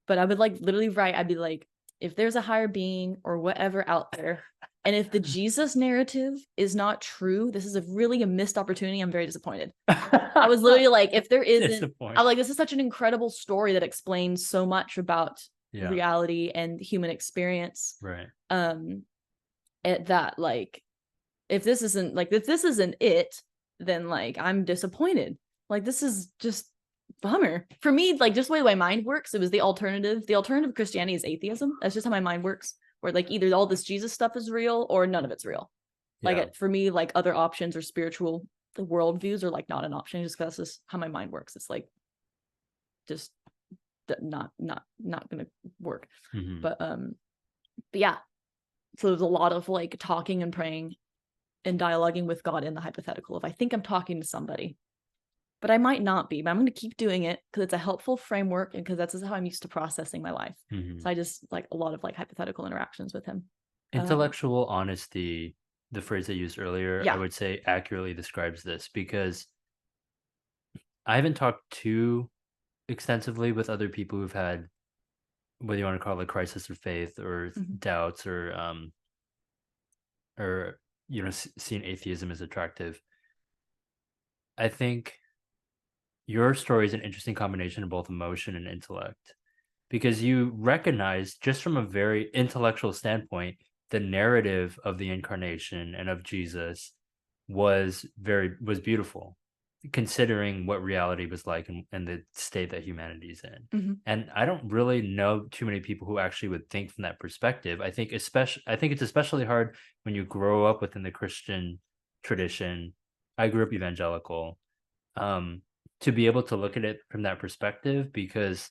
But I would like literally write, I'd be like, if there's a higher being or whatever out there, and if the Jesus narrative is not true, this is a missed opportunity. I'm very disappointed. I was literally like, if there isn't, I'm like, this is such an incredible story that explains so much about reality and human experience. Right. At that, like, if this isn't it, then like I'm disappointed. Like, this is just bummer for me. Like, just the way my mind works, it was the alternative of Christianity is atheism. That's just how my mind works, where like either all this Jesus stuff is real or none of it's real. Like, for me, like other options or spiritual worldviews are like not an option, just because that's just how my mind works. It's like just not gonna work. But yeah, so there's a lot of like talking and praying and dialoguing with God in the hypothetical. If I think I'm talking to somebody, but I might not be, but I'm going to keep doing it because it's a helpful framework, and because that's how I'm used to processing my life. So I just like a lot of like hypothetical interactions with him. Intellectual honesty, the phrase I used earlier, Yeah. I would say accurately describes this, because I haven't talked too extensively with other people who've had, whether you want to call it a crisis of faith or doubts, or seeing atheism as attractive. I think your story is an interesting combination of both emotion and intellect, because you recognize, just from a very intellectual standpoint, the narrative of the incarnation and of Jesus was beautiful, considering what reality was like, and the state that humanity's in. And I don't really know too many people who actually would think from that perspective. I think it's especially hard when you grow up within the Christian tradition. I grew up evangelical, to be able to look at it from that perspective, because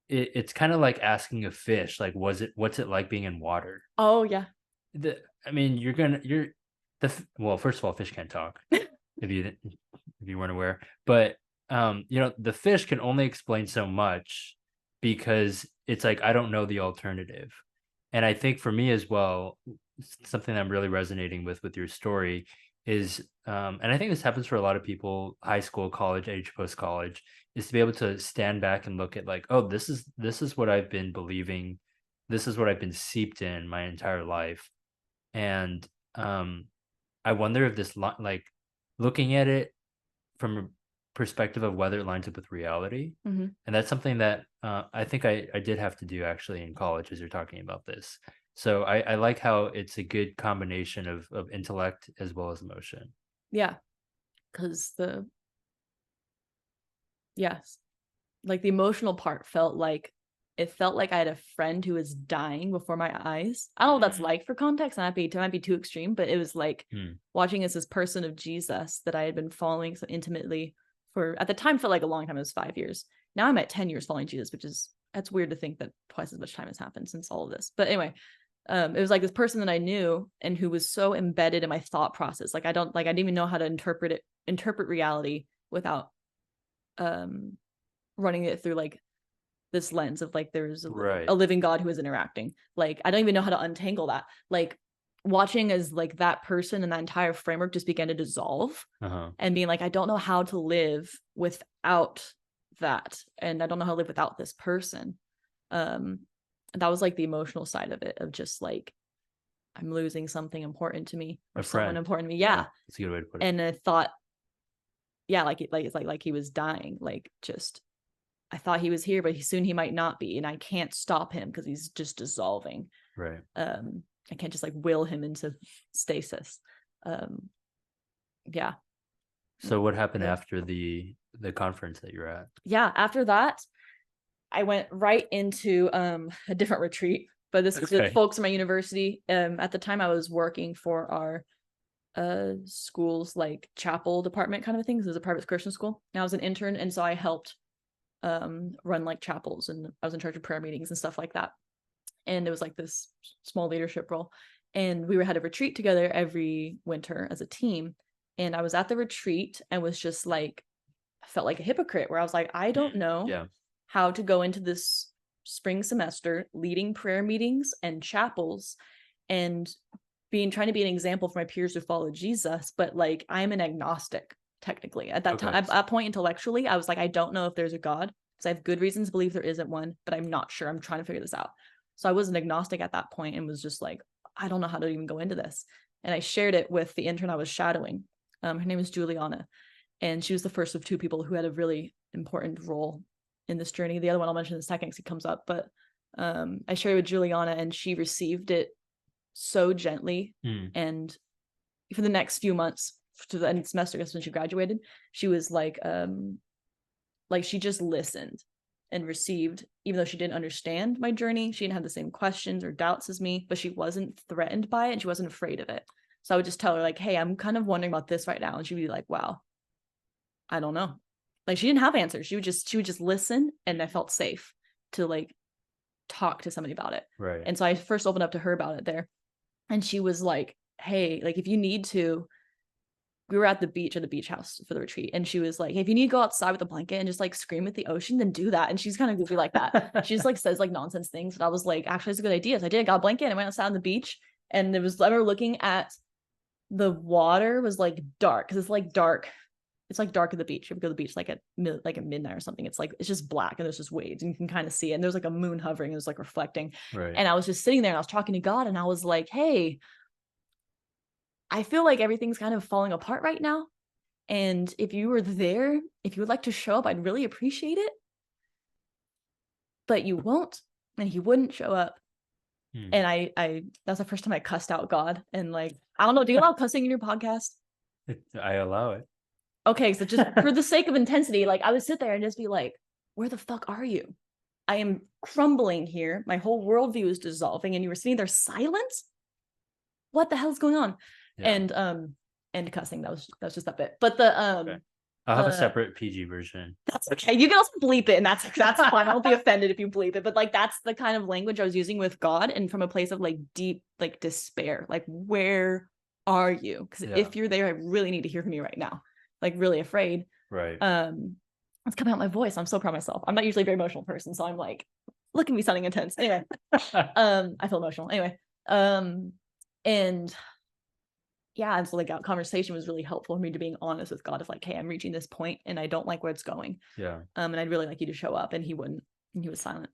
it's kind of like asking a fish, like, what's it like being in water? Oh yeah. I mean, well, first of all, fish can't talk, if you weren't aware, but the fish can only explain so much, because it's like, I don't know the alternative. And I think for me as well, something that I'm really resonating with your story is, and I think this happens for a lot of people, high school, college age, post college, is to be able to stand back and look at, like, oh, this is what I've been believing, this is what I've been seeped in my entire life. And I wonder if like, looking at it from a perspective of whether it lines up with reality. And that's something that I think I did have to do actually in college, as you're talking about this. So I like how it's a good combination of intellect as well as emotion. Yeah, because like the emotional part felt like it felt like I had a friend who was dying before my eyes. I don't know what that's like for context. It might be too extreme, but it was like watching as this person of Jesus that I had been following so intimately for, at the time, felt like a long time. It was 5 years. Now I'm at 10 years following Jesus, that's weird to think that twice as much time has happened since all of this. But anyway, it was like this person that I knew and who was so embedded in my thought process. Like I didn't even know how to interpret reality without running it through like this lens of like there's a living God who is interacting. Like I don't even know how to untangle that. Like watching as like that person and that entire framework just began to dissolve and being like, I don't know how to live without that, and I don't know how to live without this person. That was like the emotional side of it, of just like I'm losing something important to me, or someone important to me. Yeah, that's a good way to put it. And I thought, yeah, it's like he was dying. Like just I thought he was here, but soon he might not be, and I can't stop him because he's just dissolving. Right. I can't just like will him into stasis. Yeah. So what happened after the conference that you're at? Yeah, after that, I went right into a different retreat, but this is with folks in my university. At the time I was working for our school's like chapel department kind of a thing. So it was a private Christian school. And I was an intern, and so I helped run like chapels, and I was in charge of prayer meetings and stuff like that. And it was like this small leadership role, and we had a retreat together every winter as a team. And I was at the retreat and was just like, I felt like a hypocrite, where I was like, I don't know how to go into this spring semester leading prayer meetings and chapels and trying to be an example for my peers who follow Jesus, but like I'm an agnostic technically at that time. At that point intellectually, I was like, I don't know if there's a God, because I have good reasons to believe there isn't one, but I'm not sure. I'm trying to figure this out. So I was an agnostic at that point and was just like, I don't know how to even go into this. And I shared it with the intern I was shadowing. Her name is Juliana, and she was the first of two people who had a really important role in this journey. The other one I'll mention in a second because he comes up, but I shared it with Juliana, and she received it so gently. And for the next few months to the end of the semester, when she graduated, she was like she just listened and received, even though she didn't understand my journey. She didn't have the same questions or doubts as me, but she wasn't threatened by it, and she wasn't afraid of it. So I would just tell her like, hey, I'm kind of wondering about this right now. And she'd be like, wow, I don't know. Like she didn't have answers. She would just listen, and I felt safe to like talk to somebody about it. Right. And so I first opened up to her about it there. And she was like, hey, like if you need to, we were at the beach or the beach house for the retreat. And she was like, hey, if you need to go outside with a blanket and just like scream at the ocean, then do that. And she's kind of goofy like that. She just like says like nonsense things. And I was like, actually, it's a good idea. So I did. I got a blanket and I went outside on the beach. And I remember looking at the water was like dark, because it's like dark. It's like dark at the beach. If you go to the beach like at midnight or something, it's like it's just black and there's just waves and you can kind of see it. And there's like a moon hovering. It was like reflecting. Right. And I was just sitting there and I was talking to God, and I was like, hey, I feel like everything's kind of falling apart right now. And if you were there, if you would like to show up, I'd really appreciate it. But you won't, and he wouldn't show up. And I that's the first time I cussed out God. And like, I don't know, do you allow cussing in your podcast? I allow it. Okay, so just for the sake of intensity, like I would sit there and just be like, where the fuck are you? I am crumbling here. My whole worldview is dissolving, and you were sitting there silent? What the hell's going on? Yeah. And cussing, that was just that bit. But the I'll have a separate PG version. That's okay. You can also bleep it, and that's fine. I won't be offended if you bleep it. But like that's the kind of language I was using with God, and from a place of like deep like despair. Like, where are you? Because if you're there, I really need to hear from you right now. Like really afraid. Right. It's coming out my voice. I'm so proud of myself. I'm not usually a very emotional person, so I'm like, look at me sounding intense. Anyway, I feel emotional. Anyway, and yeah, and so like that conversation was really helpful for me to being honest with God of like, hey, I'm reaching this point and I don't like where it's going. Yeah. And I'd really like you to show up. And he wouldn't, and he was silent.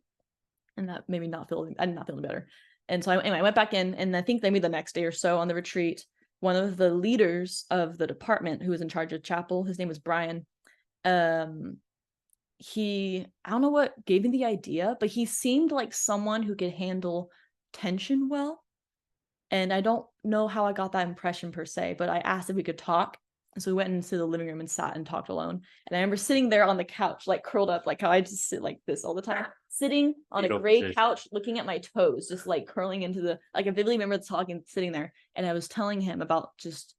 And that made me I did not feel better. And so I went back in, and I think maybe the next day or so on the retreat, one of the leaders of the department who was in charge of chapel, his name was Brian. I don't know what gave me the idea, but he seemed like someone who could handle tension well. And I don't know how I got that impression per se, but I asked if we could talk. So we went into the living room and sat and talked alone. And I remember sitting there on the couch, like curled up, like how I just sit like this all the time, sitting on a gray couch, looking at my toes, just like curling into the, like I vividly remember talking, sitting there. And I was telling him about just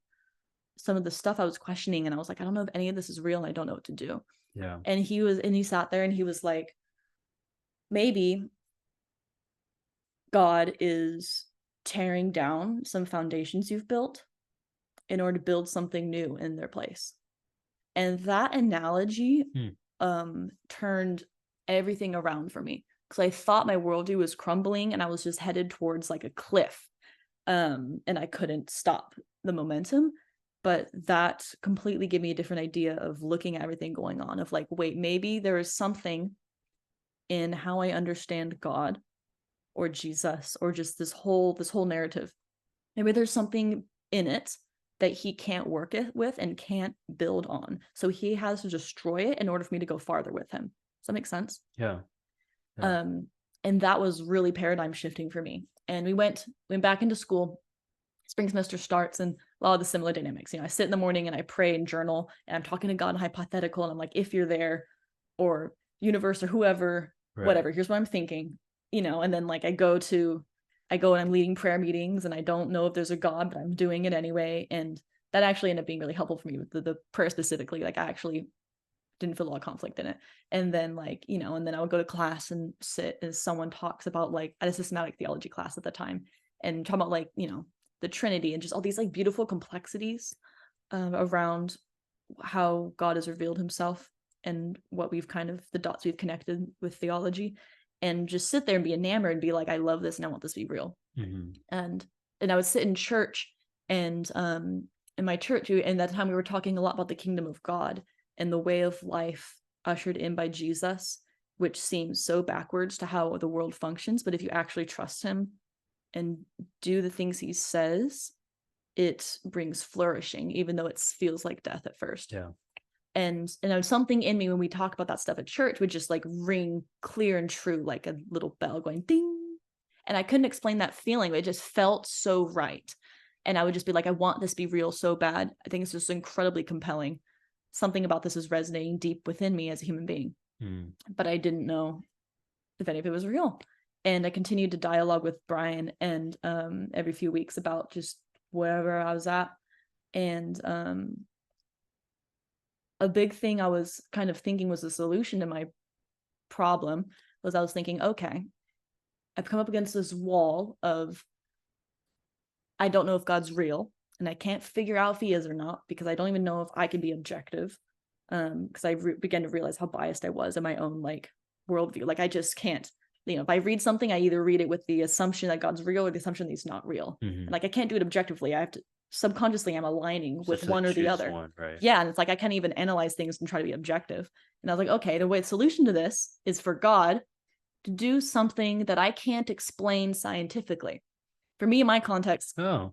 some of the stuff I was questioning. And I was like, I don't know if any of this is real and I don't know what to do. Yeah. And he sat there and he was like, maybe God is tearing down some foundations you've built in order to build something new in their place. And that analogy turned everything around for me, because I thought my worldview was crumbling and I was just headed towards like a cliff, and I couldn't stop the momentum. But that completely gave me a different idea of looking at everything going on, of like, wait, maybe there is something in how I understand God or Jesus or just this whole narrative. Maybe there's something in it that he can't work it with and can't build on. So he has to destroy it in order for me to go farther with him. Does that make sense? Yeah. And that was really paradigm shifting for me. And we went back into school. Spring semester starts, and a lot of the similar dynamics. I sit in the morning and I pray and journal, and I'm talking to God in hypothetical, and I'm like, if you're there, or universe, or whoever, whatever, here's what I'm thinking, and then like I go and I'm leading prayer meetings, and I don't know if there's a God, but I'm doing it anyway. And that actually ended up being really helpful for me with the prayer specifically. Like I actually didn't feel a lot of conflict in it. And then like, and then I would go to class and sit as someone talks about, like, at a systematic theology class at the time, and talk about like, the Trinity and just all these like beautiful complexities around how God has revealed himself and what we've the dots we've connected with theology, and just sit there and be enamored and be like, I love this and I want this to be real. And I would sit in church, and in my church, and that time we were talking a lot about the kingdom of God and the way of life ushered in by Jesus, which seems so backwards to how the world functions. But if you actually trust him and do the things he says, it brings flourishing, even though it feels like death at first. Yeah. And something in me when we talk about that stuff at church would just like ring clear and true, like a little bell going ding. And I couldn't explain that feeling, but it just felt so right. And I would just be like, I want this to be real so bad. I think it's just incredibly compelling. Something about this is resonating deep within me as a human being. But I didn't know if any of it was real. And I continued to dialogue with Brian and every few weeks about just wherever I was at. And a big thing I was kind of thinking was the solution to my problem was I was thinking, okay, I've come up against this wall of, I don't know if God's real, and I can't figure out if he is or not, because I don't even know if I can be objective. Because I began to realize how biased I was in my own like worldview. Like I just can't, if I read something, I either read it with the assumption that God's real or the assumption that he's not real. And like I can't do it objectively. I have to subconsciously, I'm aligning with one or the other. Right? Yeah, and it's like I can't even analyze things and try to be objective. And I was like, okay, the solution to this is for God to do something that I can't explain scientifically. For me, in my context, because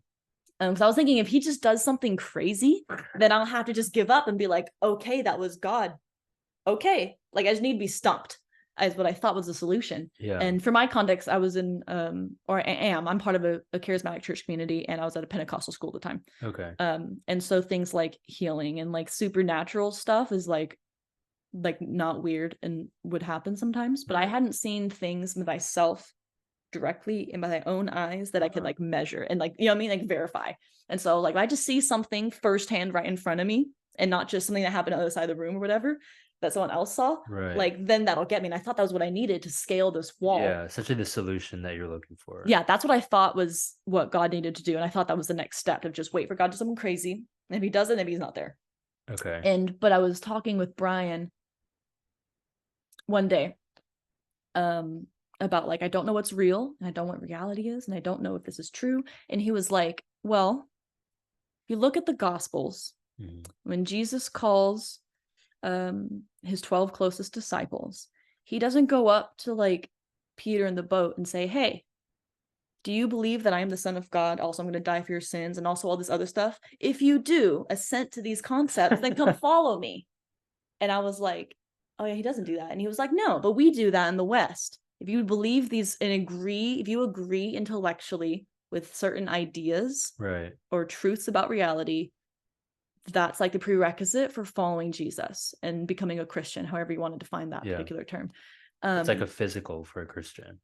I was thinking if he just does something crazy, then I'll have to just give up and be like, okay, that was God. Okay, like I just need to be stumped, is what I thought was the solution. Yeah. And for my context, I was in, I'm part of a charismatic church community, and I was at a Pentecostal school at the time. Okay. And so things like healing and like supernatural stuff is like not weird and would happen sometimes. But I hadn't seen things with myself directly in my own eyes that I could like measure and like, like verify. And so like, if I just see something firsthand right in front of me, and not just something that happened on the other side of the room or whatever that someone else saw, like then that'll get me. And I thought that was what I needed to scale this wall. Yeah, essentially the solution that you're looking for. Yeah, that's what I thought was what God needed to do. And I thought that was the next step, of just wait for God to do something crazy. And if he does it, maybe he's not there. Okay. But I was talking with Brian one day about like, I don't know what's real, and I don't know what reality is, and I don't know if this is true. And he was like, well, if you look at the Gospels, when Jesus calls his 12 closest disciples, he doesn't go up to like Peter in the boat and say, hey, do you believe that I am the Son of God? Also, I'm going to die for your sins, and also all this other stuff. If you do assent to these concepts, then come follow me. And I was like, oh yeah, he doesn't do that. And he was like, no, but we do that in the West. If you believe these and agree, if you agree intellectually with certain ideas, right, or truths about reality, that's like the prerequisite for following Jesus and becoming a Christian, however you want to define that Yeah. particular term. It's like a physical for a Christian.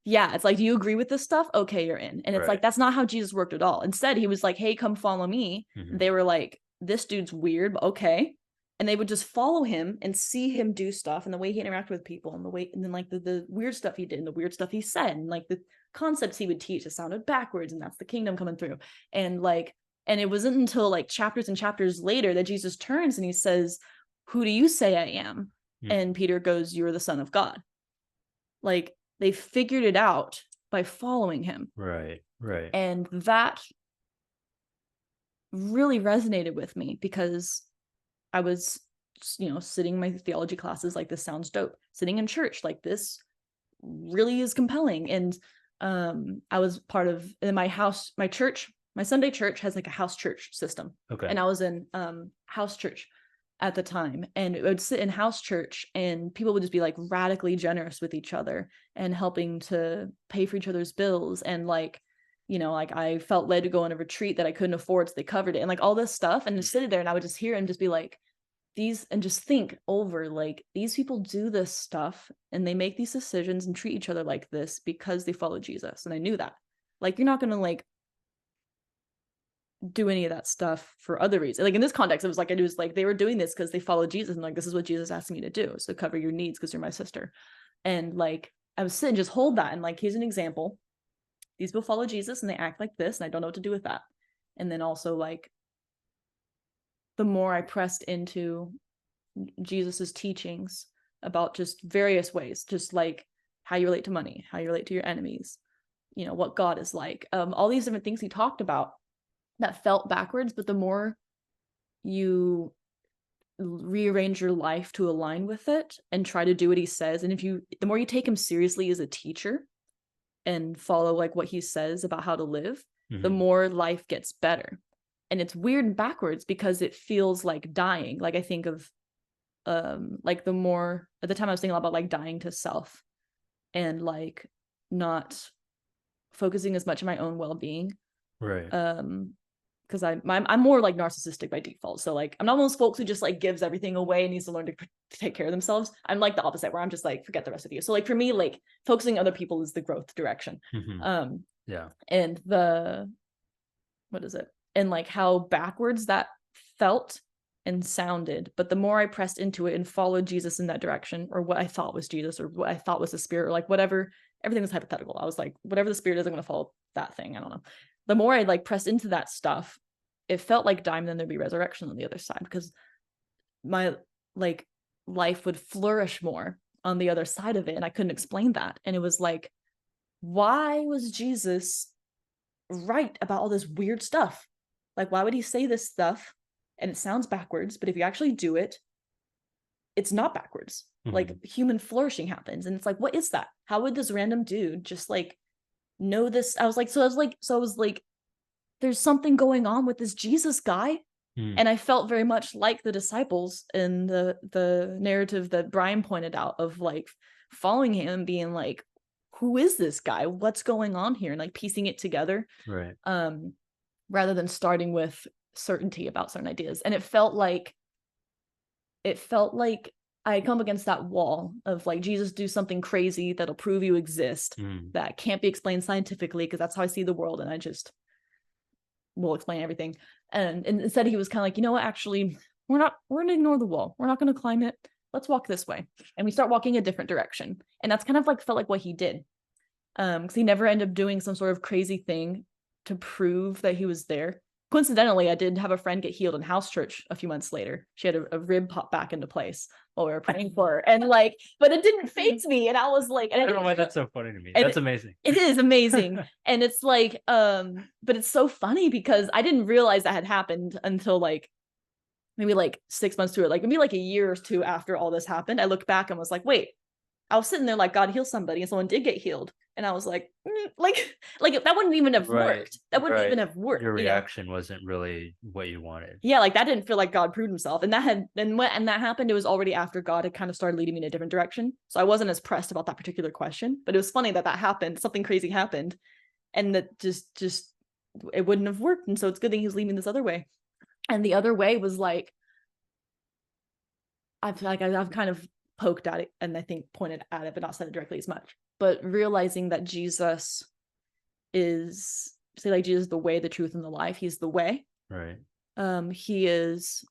Yeah, it's like, do you agree with this stuff? Okay, you're in. And it's Right. like, that's not how Jesus worked at all. Instead, he was like, hey, come follow me. Mhm. They were like, this dude's weird, but okay. And they would just follow him and see him do stuff and the way he interacted with people and the way, and then like the weird stuff he did and the weird stuff he said and like the concepts he would teach that sounded backwards, and that's the kingdom coming through. And like, and it wasn't until like chapters and chapters later that Jesus turns and he says, who do you say I am? Mhm. And Peter goes, you're the Son of God. Like, they figured it out by following him. Right. Right. And that really resonated with me because I was, you know, sitting in my theology classes like, this sounds dope. Sitting in church like, this really is compelling. And I was part of, in my house, my church, my Sunday church has like a house church system. Okay. And I was in house church at the time, and it would sit in house church and people would just be like radically generous with each other and helping to pay for each other's bills. And like, you know, like I felt led to go on a retreat that I couldn't afford, so they covered it and like all this stuff. And just sit there and I would just hear and just be like, these, and just think over like, these people do this stuff and they make these decisions and treat each other like this because they follow Jesus. And I knew that, like, you're not gonna like do any of that stuff for other reasons. Like in this context, it was like, it was like they were doing this because they followed Jesus, and like, this is what Jesus asked me to do, so cover your needs because you're my sister. And like, I was sitting, just hold that, and like, here's an example. These people follow Jesus and they act like this, and I don't know what to do with that. And then also like, the more I pressed into Jesus's teachings about just various ways, just like how you relate to money, how you relate to your enemies, you know, what God is like, all these different things he talked about that felt backwards, but the more you rearrange your life to align with it and try to do what he says, and the more you take him seriously as a teacher and follow like what he says about how to live, the more life gets better. And it's weird and backwards because it feels like dying. Like I think of like the more, at the time I was thinking about like dying to self and like not focusing as much on my own well-being. Right. Because I'm more like narcissistic by default. So like, I'm not one of those folks who just like gives everything away and needs to learn to take care of themselves. I'm like the opposite, where I'm just like, forget the rest of you. So like for me, like focusing on other people is the growth direction. Yeah. And what is it? And like how backwards that felt and sounded. But the more I pressed into it and followed Jesus in that direction, or what I thought was Jesus, or what I thought was the Spirit, or like whatever, everything was hypothetical. I was like, whatever the Spirit is, I'm going to follow that thing. I don't know. The more I like pressed into that stuff, it felt like dying, then there'd be resurrection on the other side, because my like life would flourish more on the other side of it. And I couldn't explain that. And it was like, why was Jesus right about all this weird stuff? Like, why would he say this stuff? And it sounds backwards, but if you actually do it, it's not backwards. Like human flourishing happens. And it's like, what is that? How would this random dude just like know this? I was like, there's something going on with this Jesus guy. And I felt very much like the disciples in the narrative that Brian pointed out of like following him and being like, who is this guy? What's going on here? And like piecing it together. Right. Rather than starting with certainty about certain ideas. And it felt like I had come against that wall of like, Jesus, do something crazy that'll prove you exist, that can't be explained scientifically, because that's how I see the world, and I just will explain everything. And instead he was kind of like, you know what, actually, we're gonna ignore the wall. We're not gonna climb it. Let's walk this way. And we start walking a different direction. And that's kind of like felt like what he did. Because he never ended up doing some sort of crazy thing to prove that he was there. Coincidentally, I did have a friend get healed in house church a few months later. She had a rib pop back into place while we were praying for her. And like, but it didn't faze me. And I was like, and I don't know why that's so funny to me. That's amazing. It is amazing. And it's like, but it's so funny because I didn't realize that had happened until like maybe like 6 months to it, like maybe like a year or two after all this happened. I looked back and was like, wait, I was sitting there like, God heal somebody, and someone did get healed. And I was like, like that wouldn't even have worked. That wouldn't even have worked. Your reaction wasn't really what you wanted. Yeah, like that didn't feel like God proved himself. And that happened, it was already after God had kind of started leading me in a different direction. So I wasn't as pressed about that particular question. But it was funny that happened. Something crazy happened. And that just it wouldn't have worked. And so it's good that he was leading me this other way. And the other way was like, I've kind of poked at it and I think pointed at it, but not said it directly as much. But realizing that Jesus is, say, like Jesus is the way, the truth, and the life. He's the way. Right. He is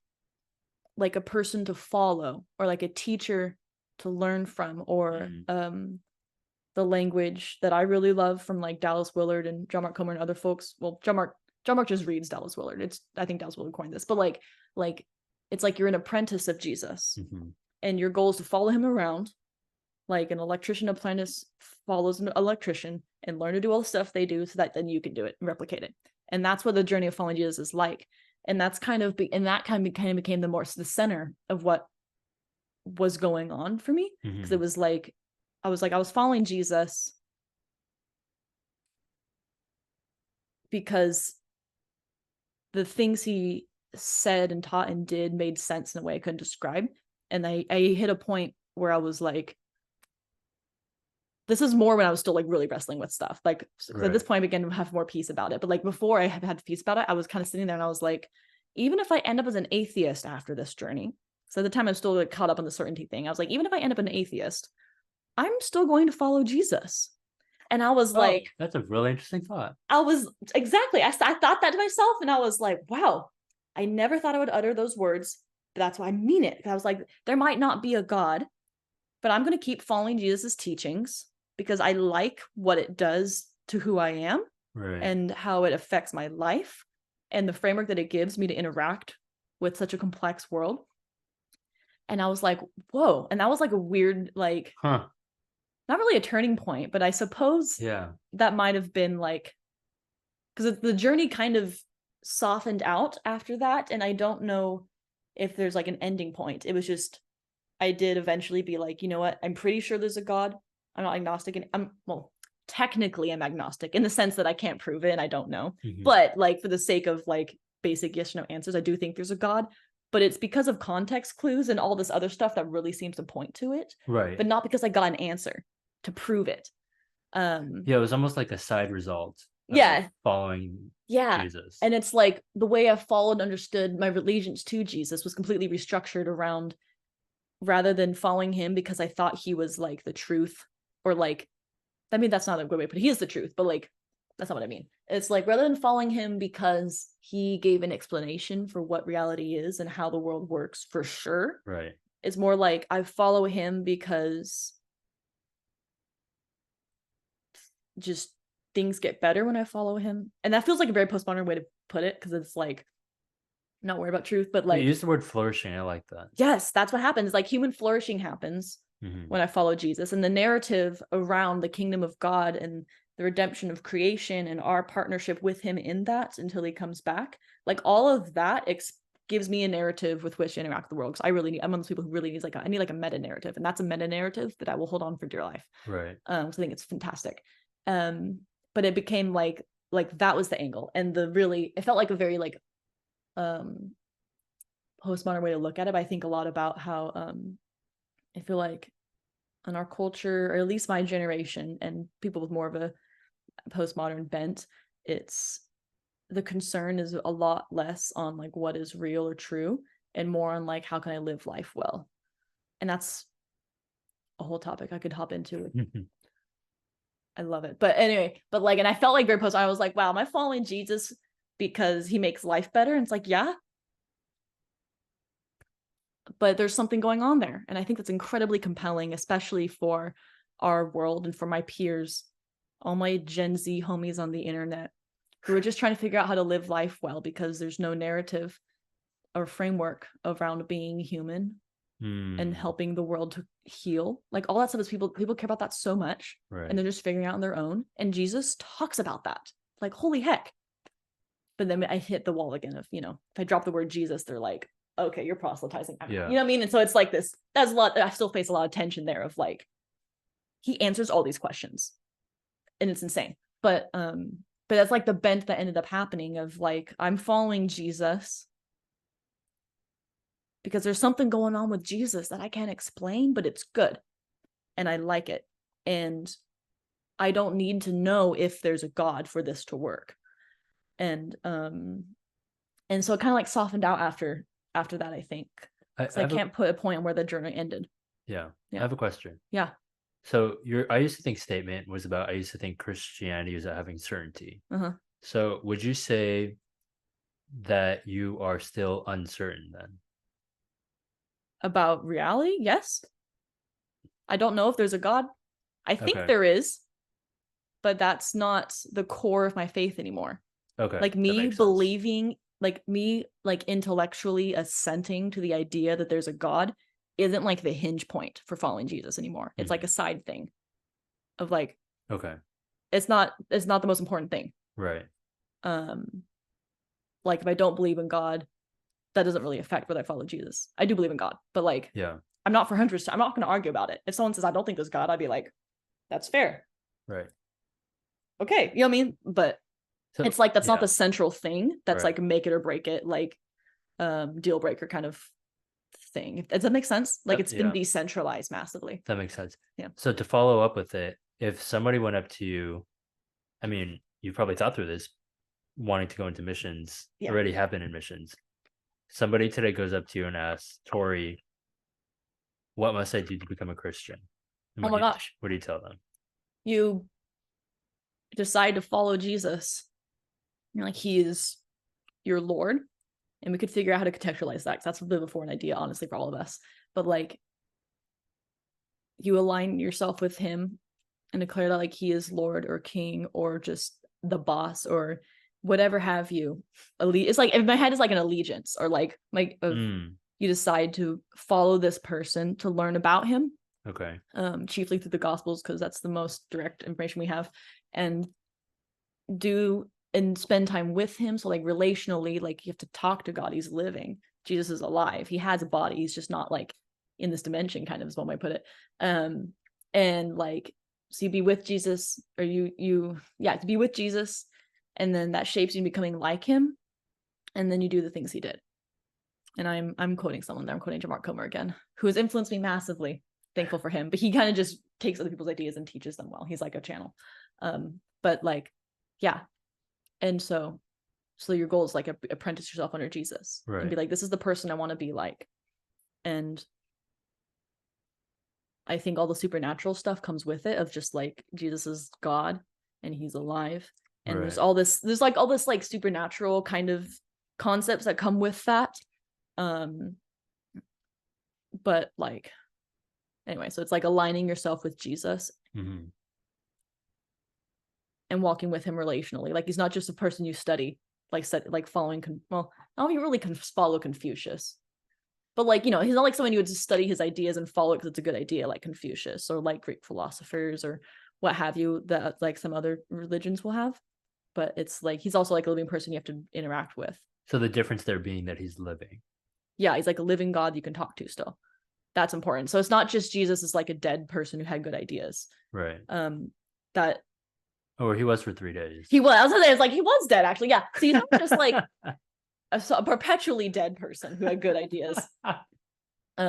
like a person to follow, or like a teacher to learn from, or the language that I really love from like Dallas Willard and John Mark Comer and other folks. Well, John Mark just reads Dallas Willard. I think Dallas Willard coined this, but like it's like you're an apprentice of Jesus, and your goal is to follow him around, like an electrician apprentice follows an electrician, and learn to do all the stuff they do, so that then you can do it and replicate it. And that's what the journey of following Jesus is like. And that's kind of became the center of what was going on for me, because it was like I was following Jesus because the things he said and taught and did made sense in a way I couldn't describe. And I hit a point where I was like, this is more when I was still like really wrestling with stuff. Like at this point I began to have more peace about it. But like before I had peace about it, I was kind of sitting there and I was like, even if I end up as an atheist after this journey, so at the time I was still like caught up on the certainty thing. I was like, even if I end up an atheist, I'm still going to follow Jesus. And I was like, that's a really interesting thought. I thought that to myself, and I was like, wow, I never thought I would utter those words, but that's why I mean it. I was like, there might not be a God, but I'm going to keep following Jesus's teachings because I like what it does to who I am and how it affects my life and the framework that it gives me to interact with such a complex world. And I was like, whoa. And that was like a weird, like, not really a turning point, but I suppose that might have been like, because the journey kind of softened out after that. And I don't know if there's like an ending point. It was just, I did eventually be like, you know what? I'm pretty sure there's a God. I'm not agnostic. And technically I'm agnostic in the sense that I can't prove it and I don't know. But like for the sake of like basic yes or no answers, I do think there's a God. But it's because of context clues and all this other stuff that really seems to point to it. But not because I got an answer to prove it. It was almost like a side result. Following Jesus. And it's like the way I followed and understood my allegiance to Jesus was completely restructured around, rather than following him because I thought he was like the truth, or like, I mean, that's not a good way to put it. He is the truth, but like, that's not what I mean. It's like, rather than following him because he gave an explanation for what reality is and how the world works for sure. It's more like I follow him because just things get better when I follow him. And that feels like a very postmodern way to put it, because it's like, I'm not worried about truth, but like, you use the word flourishing. I like that. Yes, that's what happens. Like human flourishing happens when I follow Jesus, and the narrative around the kingdom of God and the redemption of creation and our partnership with him in that until he comes back. Like all of that gives me a narrative with which to interact with the world. Because I'm one of those people who really needs I need like a meta narrative, and that's a meta narrative that I will hold on for dear life. So I think it's fantastic. But it became like that was the angle, and it felt like a very like postmodern way to look at it. But I think a lot about how I feel like in our culture, or at least my generation and people with more of a postmodern bent, it's the concern is a lot less on like what is real or true and more on like how can I live life well. And that's a whole topic I could hop into. I love it. But anyway, and I felt like very post, I was like, wow, am I following Jesus because he makes life better? And it's like, yeah, but there's something going on there. And I think that's incredibly compelling, especially for our world and for my peers, all my Gen Z homies on the internet who are just trying to figure out how to live life well, because there's no narrative or framework around being human and helping the world to heal. Like all that stuff is people care about that so much, and they're just figuring out on their own. And Jesus talks about that. Like, holy heck. But then I hit the wall again of, if I drop the word Jesus, they're like, okay, you're proselytizing. You know what I mean? And so it's like this, that's a lot. I still face a lot of tension there of like, he answers all these questions and it's insane. But that's like the bent that ended up happening of like, I'm following Jesus because there's something going on with Jesus that I can't explain, but it's good. And I like it. And I don't need to know if there's a God for this to work. And And so it kind of like softened out after that, I think. So I can't put a point on where the journey ended. Yeah. I have a question. Yeah. So I used to think statement was about, I used to think Christianity was about having certainty. Uh-huh. So would you say that you are still uncertain then? About reality? Yes. I don't know if there's a God. I think Okay. there is, but that's not the core of my faith anymore. Okay. Like that me makes sense. believing, like me like intellectually assenting to the idea that there's a God isn't like the hinge point for following Jesus anymore. It's like a side thing of like, Okay. it's not the most important thing. Right. Like if I don't believe in God, that doesn't really affect whether I follow Jesus. I do believe in God, but like, Yeah. I'm not for hundreds. I'm not going to argue about it. If someone says I don't think there's God, I'd be like, that's fair. Right. Okay, you know what I mean? But So, it's like that's not the central thing. That's right. like make it or break it, like deal breaker kind of thing. Does that make sense? Like it's been decentralized massively. That makes sense. Yeah. So to follow up with it, if somebody went up to you, I mean, you've probably thought through this, wanting to go into missions, already have been in missions. Somebody today goes up to you and asks, Tori, what must I do to become a Christian? Oh my gosh. What do you tell them? You decide to follow Jesus. You're like, he is your Lord. And we could figure out how to contextualize that, because that's a bit before an idea, honestly, for all of us. But like, you align yourself with him and declare that like he is Lord or King or just the boss or whatever have you. It's like, in my head is like an allegiance, or like you decide to follow this person to learn about him. Okay. Chiefly through the Gospels, because that's the most direct information we have, and spend time with him. So like relationally, like you have to talk to God. He's living. Jesus is alive. He has a body. He's just not like in this dimension, kind of is one way to put it. And like, so you be with Jesus, or to be with Jesus, and then that shapes you becoming like him, and then you do the things he did. And I'm quoting someone there. I'm quoting Mark Comer again, who has influenced me massively. Thankful for him, but he kind of just takes other people's ideas and teaches them well. He's like a channel. But like, yeah. And so your goal is like apprentice yourself under Jesus, right, and be like, this is the person I want to be like. And I think all the supernatural stuff comes with it, of just like Jesus is God and he's alive. And there's all this like supernatural kind of concepts that come with that. But like, anyway, so it's like aligning yourself with Jesus and walking with him relationally. Like he's not just a person you study, like following. Well, I don't even really follow Confucius, but like, you know, he's not like someone you would just study his ideas and follow it because it's a good idea, like Confucius or like Greek philosophers or what have you, that like some other religions will have. But it's like he's also like a living person you have to interact with. So the difference there being that he's living. Yeah, he's like a living God you can talk to still. That's important. So it's not just Jesus is like a dead person who had good ideas. Right. That. Or he was for 3 days. He was. I was gonna say, it's like he was dead actually. Yeah. So he's not just like a perpetually dead person who had good ideas.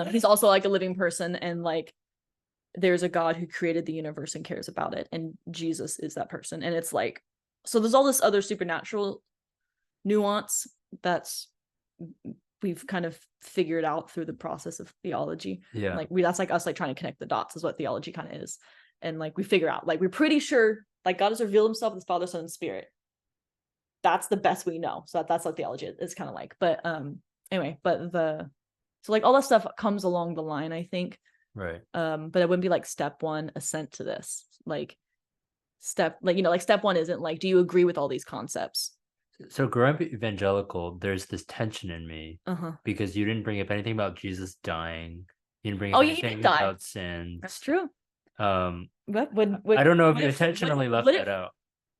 He's also like a living person, and like there's a God who created the universe and cares about it, and Jesus is that person. And it's like, so there's all this other supernatural nuance that's we've kind of figured out through the process of theology. Yeah. Like that's like us like trying to connect the dots is what theology kind of is. And like we figure out, like we're pretty sure like God has revealed himself as Father, Son, and Spirit. That's the best we know. So that's what theology is kind of like. But anyway, so like all that stuff comes along the line, I think. Right. But it wouldn't be like step one, assent to this. Like step one isn't like, do you agree with all these concepts? So growing up evangelical, there's this tension in me because you didn't bring up anything about Jesus dying. You didn't bring up anything about sins. That's true. I don't know if you intentionally left that out.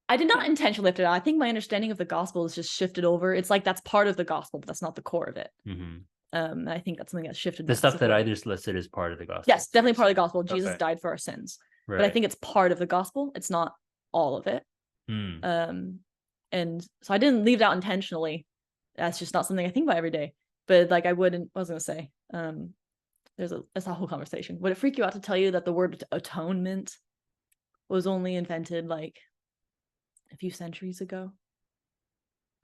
I did not intentionally lift it out. I think my understanding of the gospel is just shifted over. It's like that's part of the gospel, but that's not the core of it. I think that's something that's shifted. The stuff that I just listed is part of the gospel. Yes, definitely part of the gospel. Jesus died for our sins, but I think it's part of the gospel. It's not all of it. And so I didn't leave it out intentionally. That's just not something I think about every day. But like I was gonna say, that's a whole conversation. Would it freak you out to tell you that the word atonement was only invented like a few centuries ago?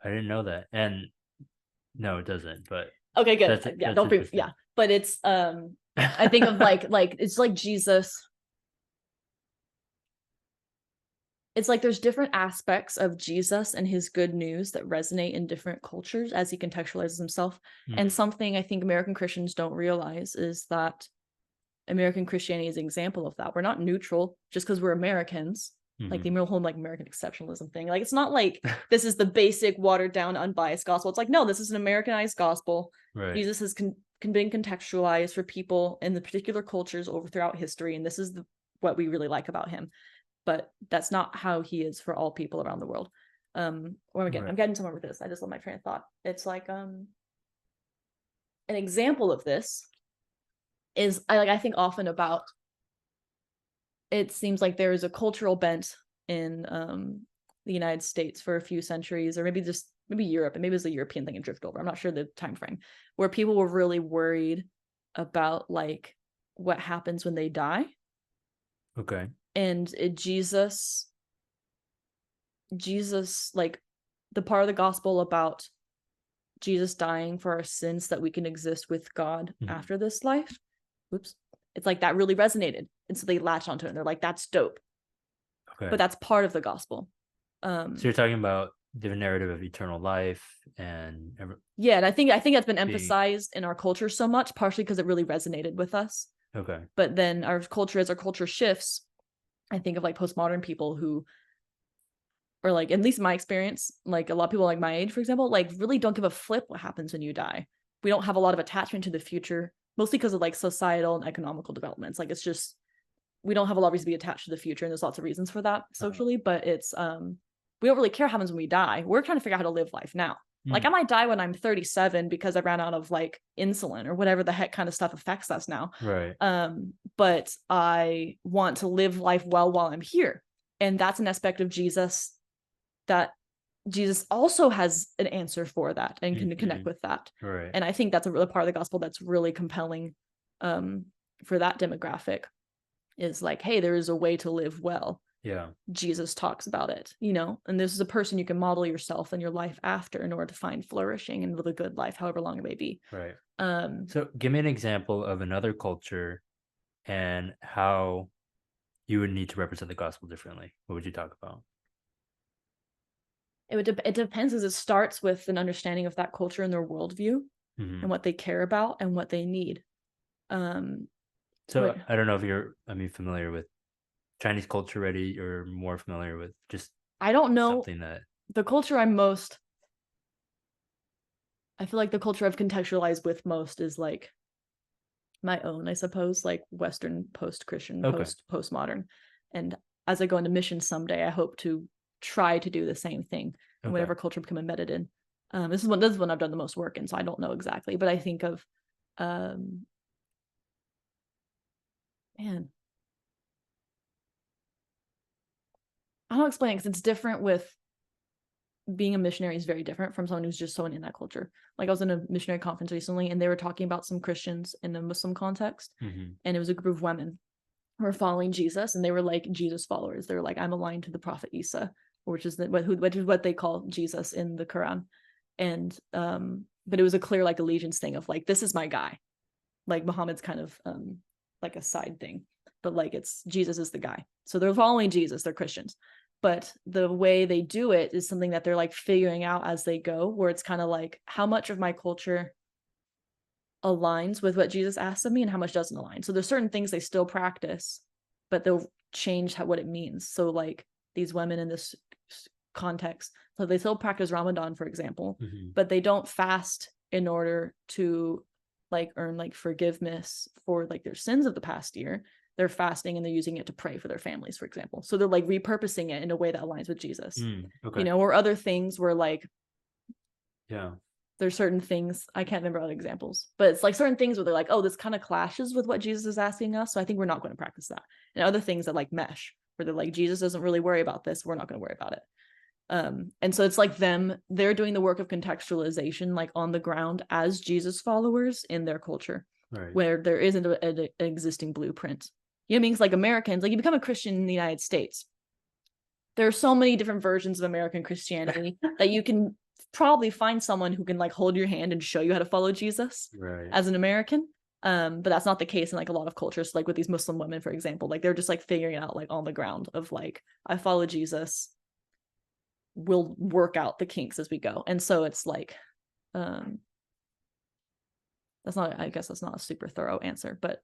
I didn't know that. And No, it doesn't. But Okay, good. that's Yeah, don't be. Yeah, but it's I think of like it's like Jesus. It's like there's different aspects of Jesus and his good news that resonate in different cultures as he contextualizes himself. And something I think American Christians don't realize is that American Christianity is an example of that. We're not neutral just because we're Americans. Like the whole like American exceptionalism thing. Like it's not like this is the basic watered down unbiased gospel. It's like, no, this is an Americanized gospel. Right. Jesus has been contextualized for people in the particular cultures over throughout history, and this is what we really like about him. But that's not how he is for all people around the world. I'm getting somewhere with this. I just love my train of thought. It's like an example of this is I think often about, it seems like there is a cultural bent in the United States for a few centuries, or maybe Europe, and maybe it was a European thing and drift over. I'm not sure the time frame, where people were really worried about like what happens when they die. Okay. And Jesus, like the part of the gospel about Jesus dying for our sins that we can exist with God after this life. It's like that really resonated. And so they latched onto it and they're like, that's dope. Okay. But that's part of the gospel. So you're talking about the narrative of eternal life and yeah, and I think that's been emphasized in our culture so much, partially because it really resonated with us. Okay. But then as our culture shifts, I think of like postmodern people who, or like at least in my experience, like a lot of people like my age, for example, like really don't give a flip what happens when you die. We don't have a lot of attachment to the future, mostly because of like societal and economical developments. Like it's just, we don't have a lot of reason to be attached to the future, and there's lots of reasons for that socially, but it's we don't really care what happens when we die. We're trying to figure out how to live life now. Like I might die when I'm 37 because I ran out of like insulin or whatever the heck kind of stuff affects us now. Right. But I want to live life well while I'm here. And that's an aspect of Jesus that Jesus also has an answer for that and can connect with that. Right. And I think that's a real part of the gospel that's really compelling for that demographic, is like, hey, there is a way to live well. Yeah. Jesus talks about it, and this is a person you can model yourself and your life after in order to find flourishing and live a good life, however long it may be. Right. So give me an example of another culture and how you would need to represent the gospel differently. What would you talk about? It depends, as it starts with an understanding of that culture and their worldview and what they care about and what they need. So I don't know if you're familiar with Chinese culture already, or more familiar with just, I don't know, something that the culture I feel like the culture I've contextualized with most is like my own, I suppose, like Western post-Christian, postmodern. And as I go into mission someday, I hope to try to do the same thing in whatever culture become embedded in. This is one I've done the most work in, so I don't know exactly, but I think of I don't explain it because it's different. With being a missionary is very different from someone who's just someone in that culture. Like I was in a missionary conference recently and they were talking about some Christians in a Muslim context, and it was a group of women who were following Jesus, and they were like Jesus followers. They were like, I'm aligned to the prophet Isa, which is what they call Jesus in the Quran. And but it was a clear like allegiance thing of like, this is my guy. Like Muhammad's kind of like a side thing, but like it's Jesus is the guy. So they're following Jesus, they're Christians. But the way they do it is something that they're like figuring out as they go, where it's kind of like, how much of my culture aligns with what Jesus asks of me and how much doesn't align. So there's certain things they still practice, but they'll change what it means. So like these women in this context, so they still practice Ramadan, for example, but they don't fast in order to like earn like forgiveness for like their sins of the past year. They're fasting and they're using it to pray for their families, for example. So they're like repurposing it in a way that aligns with Jesus, or other things where like, there's certain things, I can't remember other examples, but it's like certain things where they're like, oh, this kind of clashes with what Jesus is asking us, so I think we're not going to practice that. And other things that like mesh, where they're like, Jesus doesn't really worry about this, we're not going to worry about it. And so it's like they're doing the work of contextualization like on the ground as Jesus followers in their culture, where there isn't an existing blueprint. You know what I mean? It's like Americans, like you become a Christian in the United States, there are so many different versions of American Christianity that you can probably find someone who can like hold your hand and show you how to follow Jesus Right. as an American. But that's not the case in like a lot of cultures, like with these Muslim women, for example. Like they're just like figuring it out like on the ground of like, I follow Jesus, we'll work out the kinks as we go. And so it's like, I guess that's not a super thorough answer, but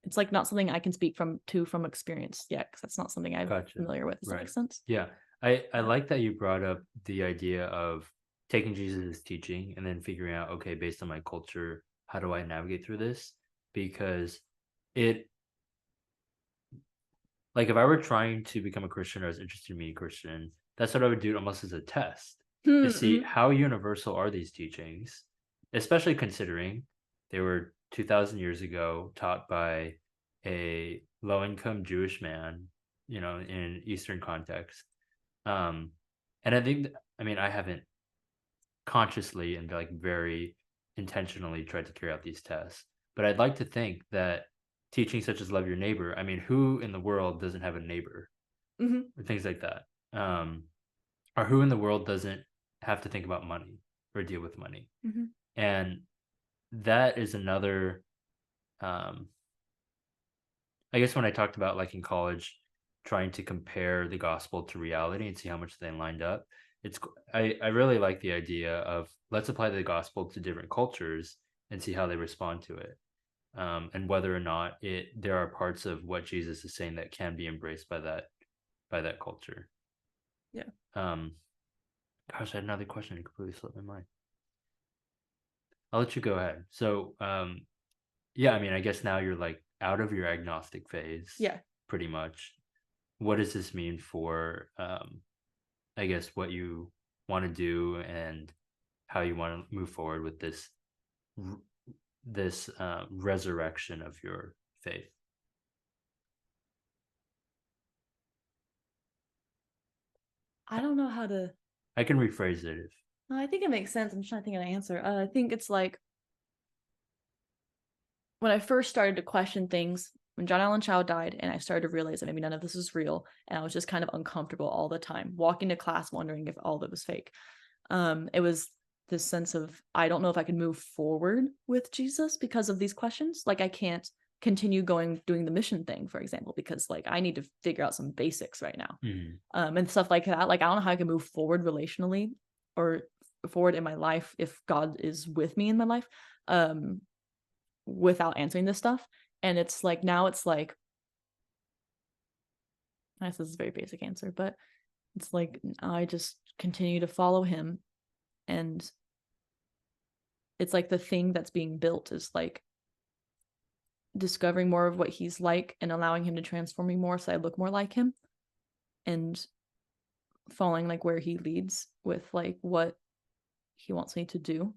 it's like not something I can speak from experience yet, because that's not something I'm Gotcha. familiar with. Does that Right. make sense? Yeah. I like that you brought up the idea of taking Jesus' teaching and then figuring out, okay, based on my culture, how do I navigate through this? Because it, like, if I were trying to become a Christian or I was interested in being a Christian, that's what I would do almost as a test to see Mm-hmm. how universal are these teachings, especially considering they were 2,000 years ago taught by a low-income Jewish man, in an Eastern context. And I think, I mean, I haven't consciously and like very intentionally tried to carry out these tests, but I'd like to think that teaching such as love your neighbor, I mean, who in the world doesn't have a neighbor Mm-hmm. or things like that? Or who in the world doesn't have to think about money or deal with money? Mm-hmm. And that is another, um, I guess when I talked about like in college, trying to compare the gospel to reality and see how much they lined up, it's I really like the idea of let's apply the gospel to different cultures and see how they respond to it, and whether or not there are parts of what Jesus is saying that can be embraced by that culture. Yeah. Um, gosh, I had another question. It completely slipped my mind. I'll let you go ahead. So, yeah, I mean, I guess now you're like out of your agnostic phase, Yeah. pretty much. What does this mean for, I guess, what you want to do and how you want to move forward with this resurrection of your faith? I don't know how to. I can rephrase it if. No, I think it makes sense. I'm just trying to think of an answer. I think it's like when I first started to question things, when John Allen Chau died, and I started to realize that maybe none of this is real, and I was just kind of uncomfortable all the time, walking to class wondering if all of it was fake. It was this sense of I don't know if I can move forward with Jesus because of these questions. Like I can't continue doing the mission thing, for example, because like I need to figure out some basics right now. Mhm. And stuff like that. Like I don't know how I can move forward relationally or forward in my life if God is with me in my life, without answering this stuff. And it's like now it's like, I guess this is a very basic answer, but it's like I just continue to follow him, and it's like the thing that's being built is like discovering more of what he's like and allowing him to transform me more so I look more like him, and following like where he leads with like what he wants me to do.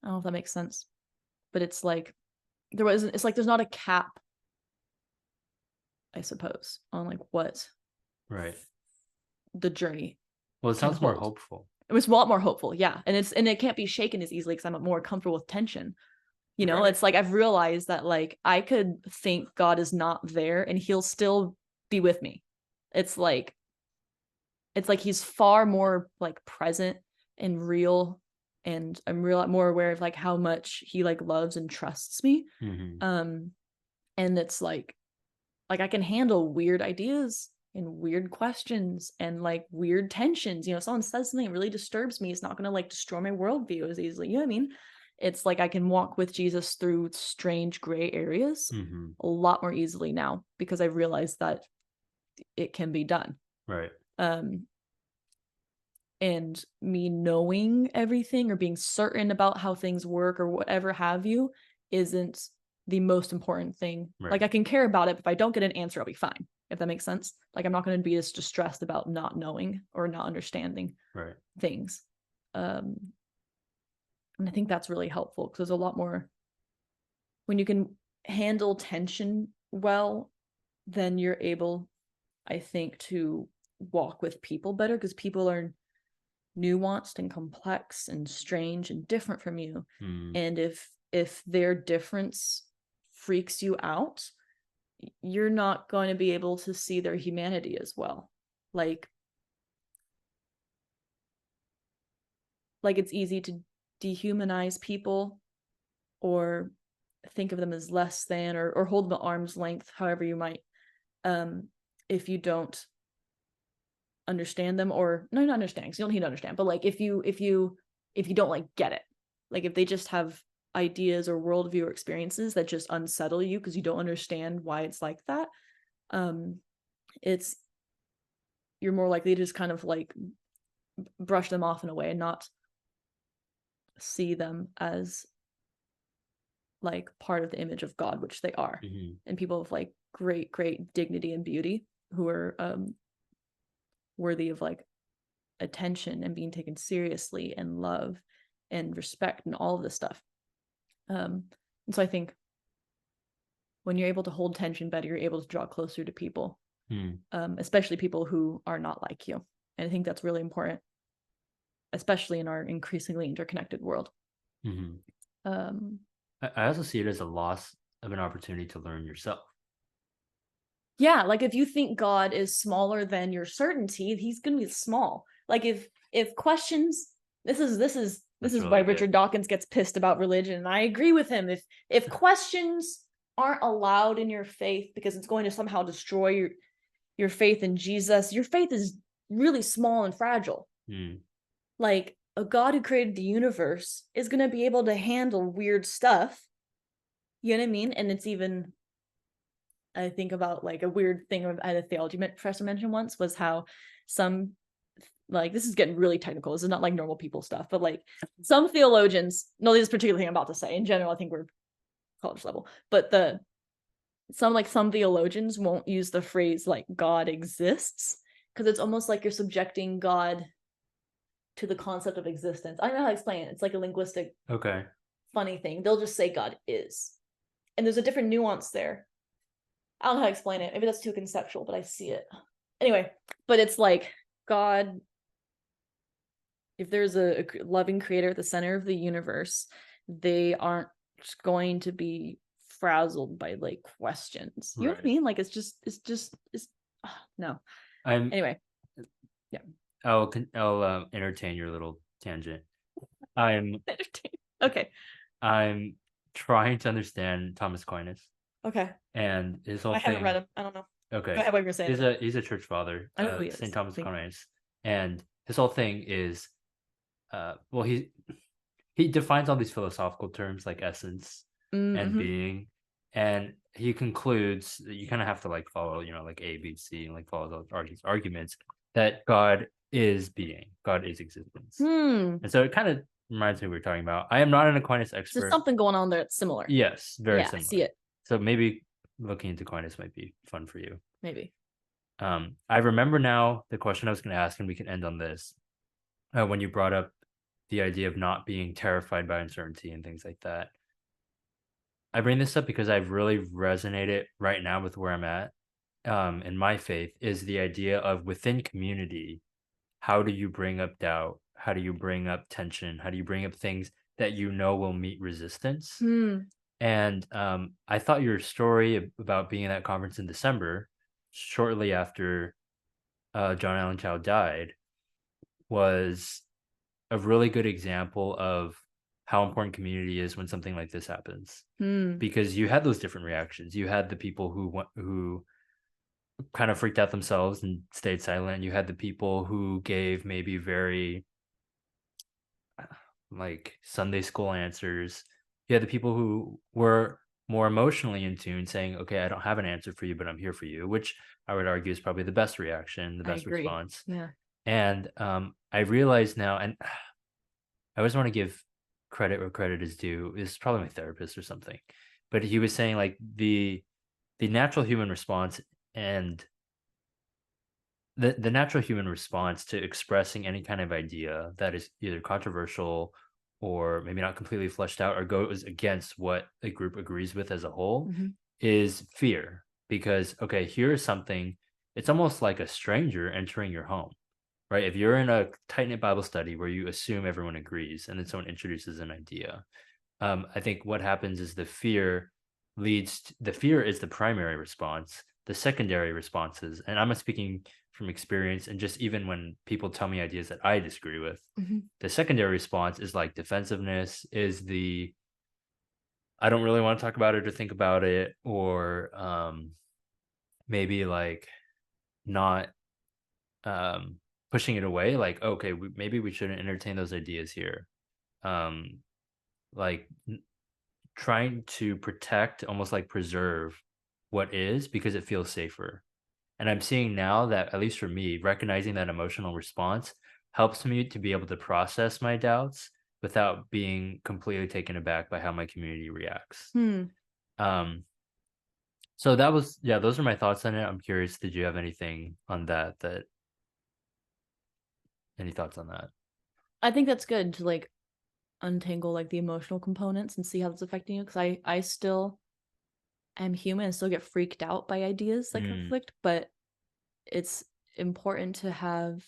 I don't know if that makes sense, but it's like it's like there's not a cap, I suppose, on like what Right. the journey Well, it can sounds more hold. hopeful. It was a lot more hopeful, yeah, and it can't be shaken as easily because I'm more comfortable with tension. Right. It's like I've realized that like I could think God is not there and he'll still be with me. It's like he's far more like present and real, and I'm more aware of like how much he like loves and trusts me. Mhm. And it's like I can handle weird ideas and weird questions and like weird tensions. If someone says something that really disturbs me, it's not gonna like destroy my worldview as easily. You know what I mean? It's like I can walk with Jesus through strange gray areas Mhm. a lot more easily now because I realized that it can be done. Right. And me knowing everything or being certain about how things work or whatever have you isn't the most important thing. Right. Like I can care about it, but if I don't get an answer, I'll be fine. If that makes sense. Like I'm not going to be as distressed about not knowing or not understanding Right. things. And I think that's really helpful because there's a lot more when you can handle tension well, then you're able, I think, to walk with people better because people are nuanced and complex and strange and different from you. And if their difference freaks you out, you're not going to be able to see their humanity as well. Like like it's easy to dehumanize people or think of them as less than, or hold them at arm's length, however you might, if you don't understand them, or no, not understand, because you don't need to understand, but like if you don't like get it, like if they just have ideas or worldview or experiences that just unsettle you because you don't understand why it's like that, it's you're more likely to just kind of like brush them off in a way and not see them as like part of the image of God, which they are. And people of like great dignity and beauty who are worthy of like attention and being taken seriously and love and respect and all of this stuff. And so I think when you're able to hold tension better, you're able to draw closer to people, especially people who are not like you. And I think that's really important, especially in our increasingly interconnected world. I also see it as a loss of an opportunity to learn yourself. Yeah, like if you think God is smaller than your certainty, he's going to be small. Like if questions, this is really why Richard Dawkins gets pissed about religion, and I agree with him. If questions aren't allowed in your faith because it's going to somehow destroy your faith in Jesus, your faith is really small and fragile. Like a God who created the universe is going to be able to handle weird stuff. You know what I mean? And it's even, I think about like a weird thing I had a theology professor mention once was how some, like, this is getting really technical. This is not like normal people stuff, but like some theologians, no, this particular thing I'm about to say, in general, I think we're college level, but some theologians won't use the phrase like God exists because it's almost like you're subjecting God to the concept of existence. I don't know how to explain it. It's like a linguistic funny thing. They'll just say God is. And there's a different nuance there. I don't know how to explain it. Maybe that's too conceptual, but I see it. Anyway, but it's like God, if there's a loving creator at the center of the universe, they aren't going to be frazzled by like questions. You know what I mean? Like it's no. Anyway. Yeah. I'll entertain your little tangent. Okay. I'm trying to understand Thomas Aquinas. Okay. And his whole I haven't read him. I don't know. Okay. Go ahead, what you're saying. He's a church father. I know who he is. St. Thomas Aquinas. And his whole thing is, well, he defines all these philosophical terms like essence and being, and he concludes that you kind of have to like follow, like A, B, C, and like follow those arguments that God is being, God is existence. And so it kind of reminds me of what we were talking about. I am not an Aquinas expert. There's something going on there that's similar. Yes, very similar. I see it. So maybe looking into Aquinas might be fun for you. Maybe. I remember now the question I was going to ask, and we can end on this. When you brought up the idea of not being terrified by uncertainty and things like that. I bring this up because I've really resonated right now with where I'm at in my faith, is the idea of within community, how do you bring up doubt? How do you bring up tension? How do you bring up things that will meet resistance? And I thought your story about being at that conference in December, shortly after John Allen Chau died, was a really good example of how important community is when something like this happens. Because you had those different reactions. You had the people who kind of freaked out themselves and stayed silent. You had the people who gave maybe very like Sunday school answers. You had the people who were more emotionally in tune, saying, okay, I don't have an answer for you, but I'm here for you, which I would argue is probably the best reaction, the best response. Yeah. And I realize now, and I always want to give credit where credit is due. This is probably my therapist or something, but he was saying like the natural human response and the natural human response to expressing any kind of idea that is either controversial or maybe not completely fleshed out or goes against what a group agrees with as a whole is fear. Because, okay, here's something, it's almost like a stranger entering your home, right? If you're in a tight-knit Bible study where you assume everyone agrees and then someone introduces an idea, I think what happens is the fear is the primary response. The secondary responses, and I'm speaking from experience, and just even when people tell me ideas that I disagree with, Mhm. the secondary response is like defensiveness, is the I don't really want to talk about it or think about it, or maybe like not pushing it away, like, okay, maybe we shouldn't entertain those ideas here. Um, like trying to protect, almost like preserve what is, because it feels safer. And I'm seeing now that, at least for me, recognizing that emotional response helps me to be able to process my doubts without being completely taken aback by how my community reacts. Hmm. Um, so that was, yeah, those are my thoughts on it. I'm curious, did you have anything on that, any thoughts on that? I think that's good to like untangle like the emotional components and see how it's affecting you, because I still am human and still get freaked out by ideas that Mm, conflict, but it's important to have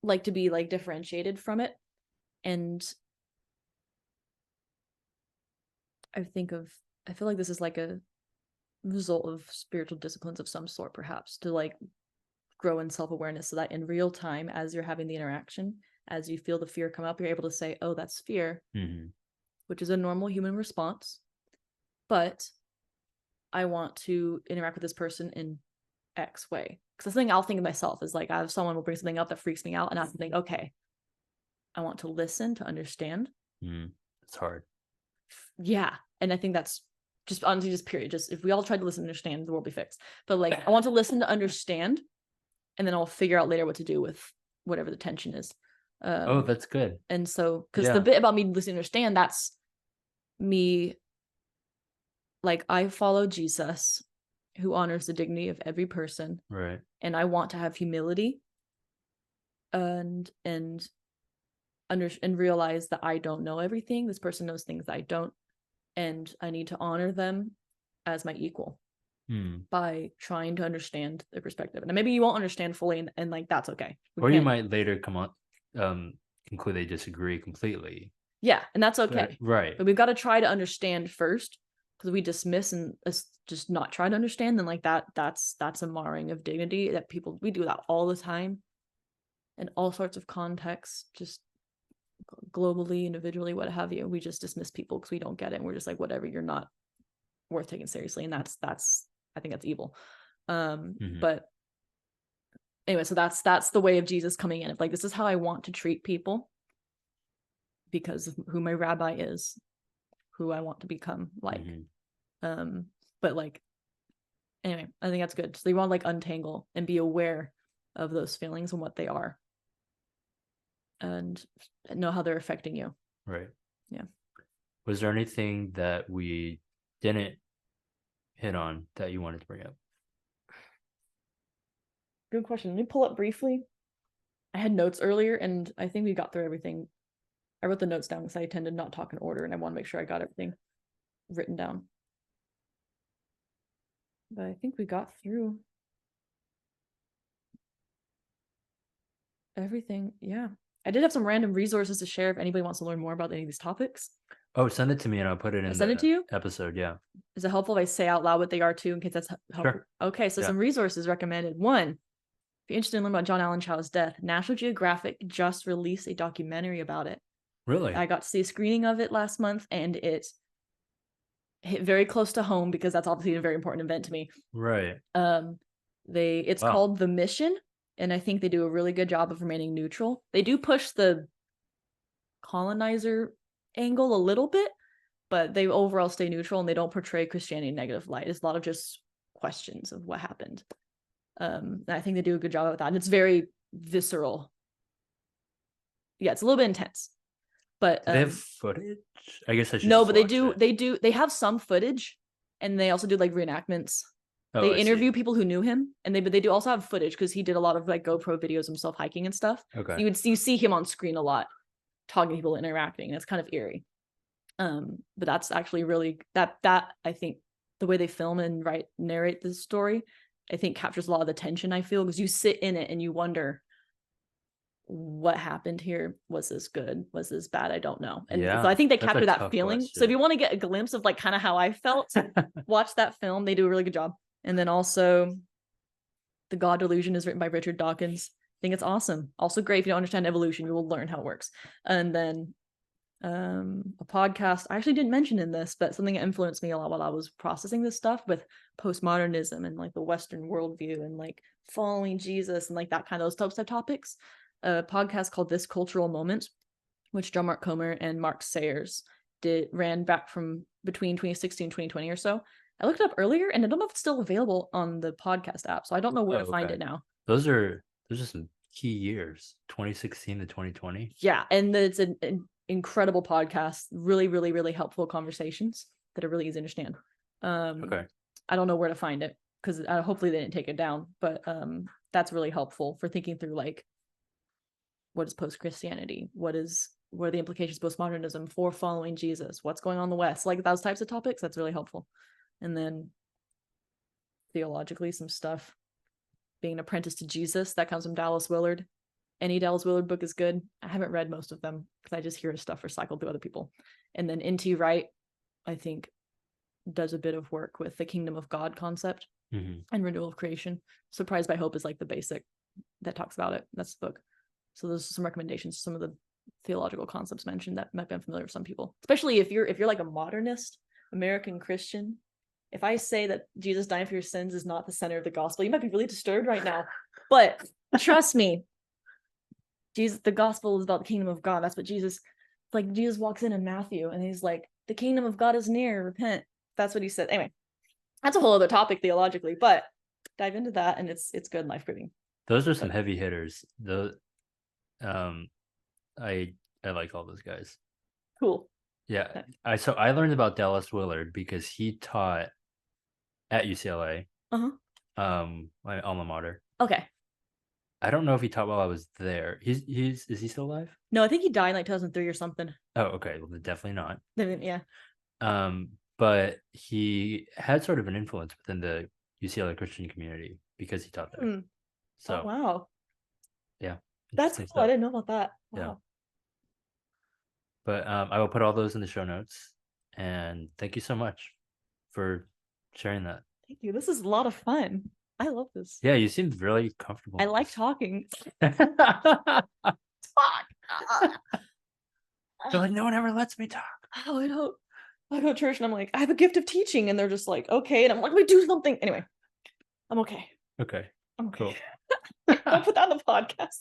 like to be like differentiated from it. And I feel like this is like a result of spiritual disciplines of some sort, perhaps, to like grow in self-awareness, so that in real time, as you're having the interaction, as you feel the fear come up, you're able to say, oh, that's fear, mhm. which is a normal human response, but I want to interact with this person in X way. Because the thing I'll think of myself is like, I have someone will bring something up that freaks me out, and I have to think, okay, I want to listen to understand. It's hard. Yeah. And I think that's just honestly, just period. Just if we all tried to listen and understand, the world be fixed. But like, I want to listen to understand, and then I'll figure out later what to do with whatever the tension is. Oh, that's good. And so, because the Yeah, bit about me listening to understand, that's me, like, I follow Jesus, who honors the dignity of every person, right. and I want to have humility and and realize that I don't know everything. This person knows things that I don't, and I need to honor them as my equal Hmm. by trying to understand their perspective. And maybe you won't understand fully, and like that's okay. We Or you can't. might later come on, conclude they disagree completely. Yeah, and that's But okay. right. But we've got to try to understand first, because we dismiss and just not try to understand, then like that's a marring of dignity that we do that all the time in all sorts of contexts, just globally, individually, what have you. We just dismiss people because we don't get it, and we're just like, whatever, you're not worth taking seriously, and that's I think that's evil. Mhm. But anyway, so that's the way of Jesus coming in, of like, this is how I want to treat people because of who my rabbi is, who I want to become like. Mhm. But like, anyway, I think that's good. So you want to like untangle and be aware of those feelings and what they are, and know how they're affecting you. Right. Yeah. Was there anything that we didn't hit on that you wanted to bring up? Good question. Let me pull up briefly. I had notes earlier, and I think we got through everything. I wrote the notes down because I tend to not talk in order, and I want to make sure I got everything written down. But I think we got through everything. Yeah. I did have some random resources to share if anybody wants to learn more about any of these topics. Oh, send it to me and I'll put it I'll in send it to the you. episode. Yeah. Is it helpful if I say out loud what they are too, in case that's helpful? Sure. Okay, so Yeah. some resources recommended. One, if you're interested in learning about John Allen Chau's death, National Geographic just released a documentary about it. Really? I got to see a screening of it last month, and it hit very close to home because that's obviously a very important event to me. Right. It's Wow. called The Mission, and I think they do a really good job of remaining neutral. They do push the colonizer angle a little bit, but they overall stay neutral, and they don't portray Christianity in a negative light. It's a lot of just questions of what happened. And I think they do a good job with that, and it's very visceral. Yeah, it's a little bit intense, but Do they have footage? I guess I should no, just but watch it. they have some footage, and they also do like reenactments. Oh, They I interview see. people who knew him, and they do also have footage because he did a lot of like GoPro videos himself hiking and stuff. Okay. You see him on screen a lot, talking to people, interacting, and it's kind of eerie. But that's actually really that I think the way they film and narrate this story, I think captures a lot of the tension I feel, because you sit in it and you wonder what happened here. Was this good? Was this bad? I don't know. And so I think they that's a capture that tough feeling. So if question. you want to get a glimpse of like kind of how I felt, watch that film. They do a really good job. And then also The God Delusion is written by Richard Dawkins. I think it's awesome. Also great if you don't understand evolution, you will learn how it works. And then a podcast I actually didn't mention in this, but something that influenced me a lot while I was processing this stuff with postmodernism and like the Western worldview and like following Jesus and like that kind of those types of topics. A podcast called This Cultural Moment, which John Mark Comer and Mark Sayers ran back from between 2016 and 2020 or so. I looked it up earlier and I don't know if it's still available on the podcast app, so I don't know where to find it now. Those are some key years, 2016 to 2020. Yeah, and it's an incredible podcast, really, really, really helpful conversations that are really easy to understand. Okay. I don't know where to find it because hopefully they didn't take it down, but that's really helpful for thinking through like what is post-Christianity, what are the implications of postmodernism for following Jesus, what's going on in the West, like those types of topics. That's really helpful. And then theologically, some stuff, being an apprentice to Jesus, that comes from Dallas Willard. Any Dallas Willard book is good. I haven't read most of them because I just hear his stuff recycled through other people. And then N.T. Wright, I think, does a bit of work with the kingdom of God concept and renewal of creation. Surprised by Hope is like the basic that talks about it. That's the book. So those are some recommendations, some of the theological concepts mentioned that might be unfamiliar with some people, especially if you're like a modernist American Christian. If I say that Jesus dying for your sins is not the center of the gospel, you might be really disturbed right now. But trust me, the gospel is about the kingdom of God. That's what Jesus walks in Matthew and he's like, the kingdom of God is near, repent. That's what he said. Anyway, that's a whole other topic theologically, but dive into that and it's good, life-giving. Those are some heavy hitters. I like all those guys. Cool. Yeah. I learned about Dallas Willard because he taught at UCLA. My alma mater. Okay. I don't know if he taught while I was there. Is he still alive? No, I think he died in like 2003 or something. Oh, okay. Well, definitely not. Yeah. But he had sort of an influence within the UCLA Christian community because he taught there. So wow. Yeah. That's cool. I didn't know about that. Wow. Yeah. But I will put all those in the show notes. And thank you so much for sharing that. Thank you. This is a lot of fun. I love this. Yeah, you seem really comfortable. I like talking. They're like, no one ever lets me talk. Oh, I don't. I go to church and I'm like, I have a gift of teaching, and they're just like, okay, and I'm like, we do something anyway. I'm okay. Okay. I'm okay. Cool. Don't put that on the podcast.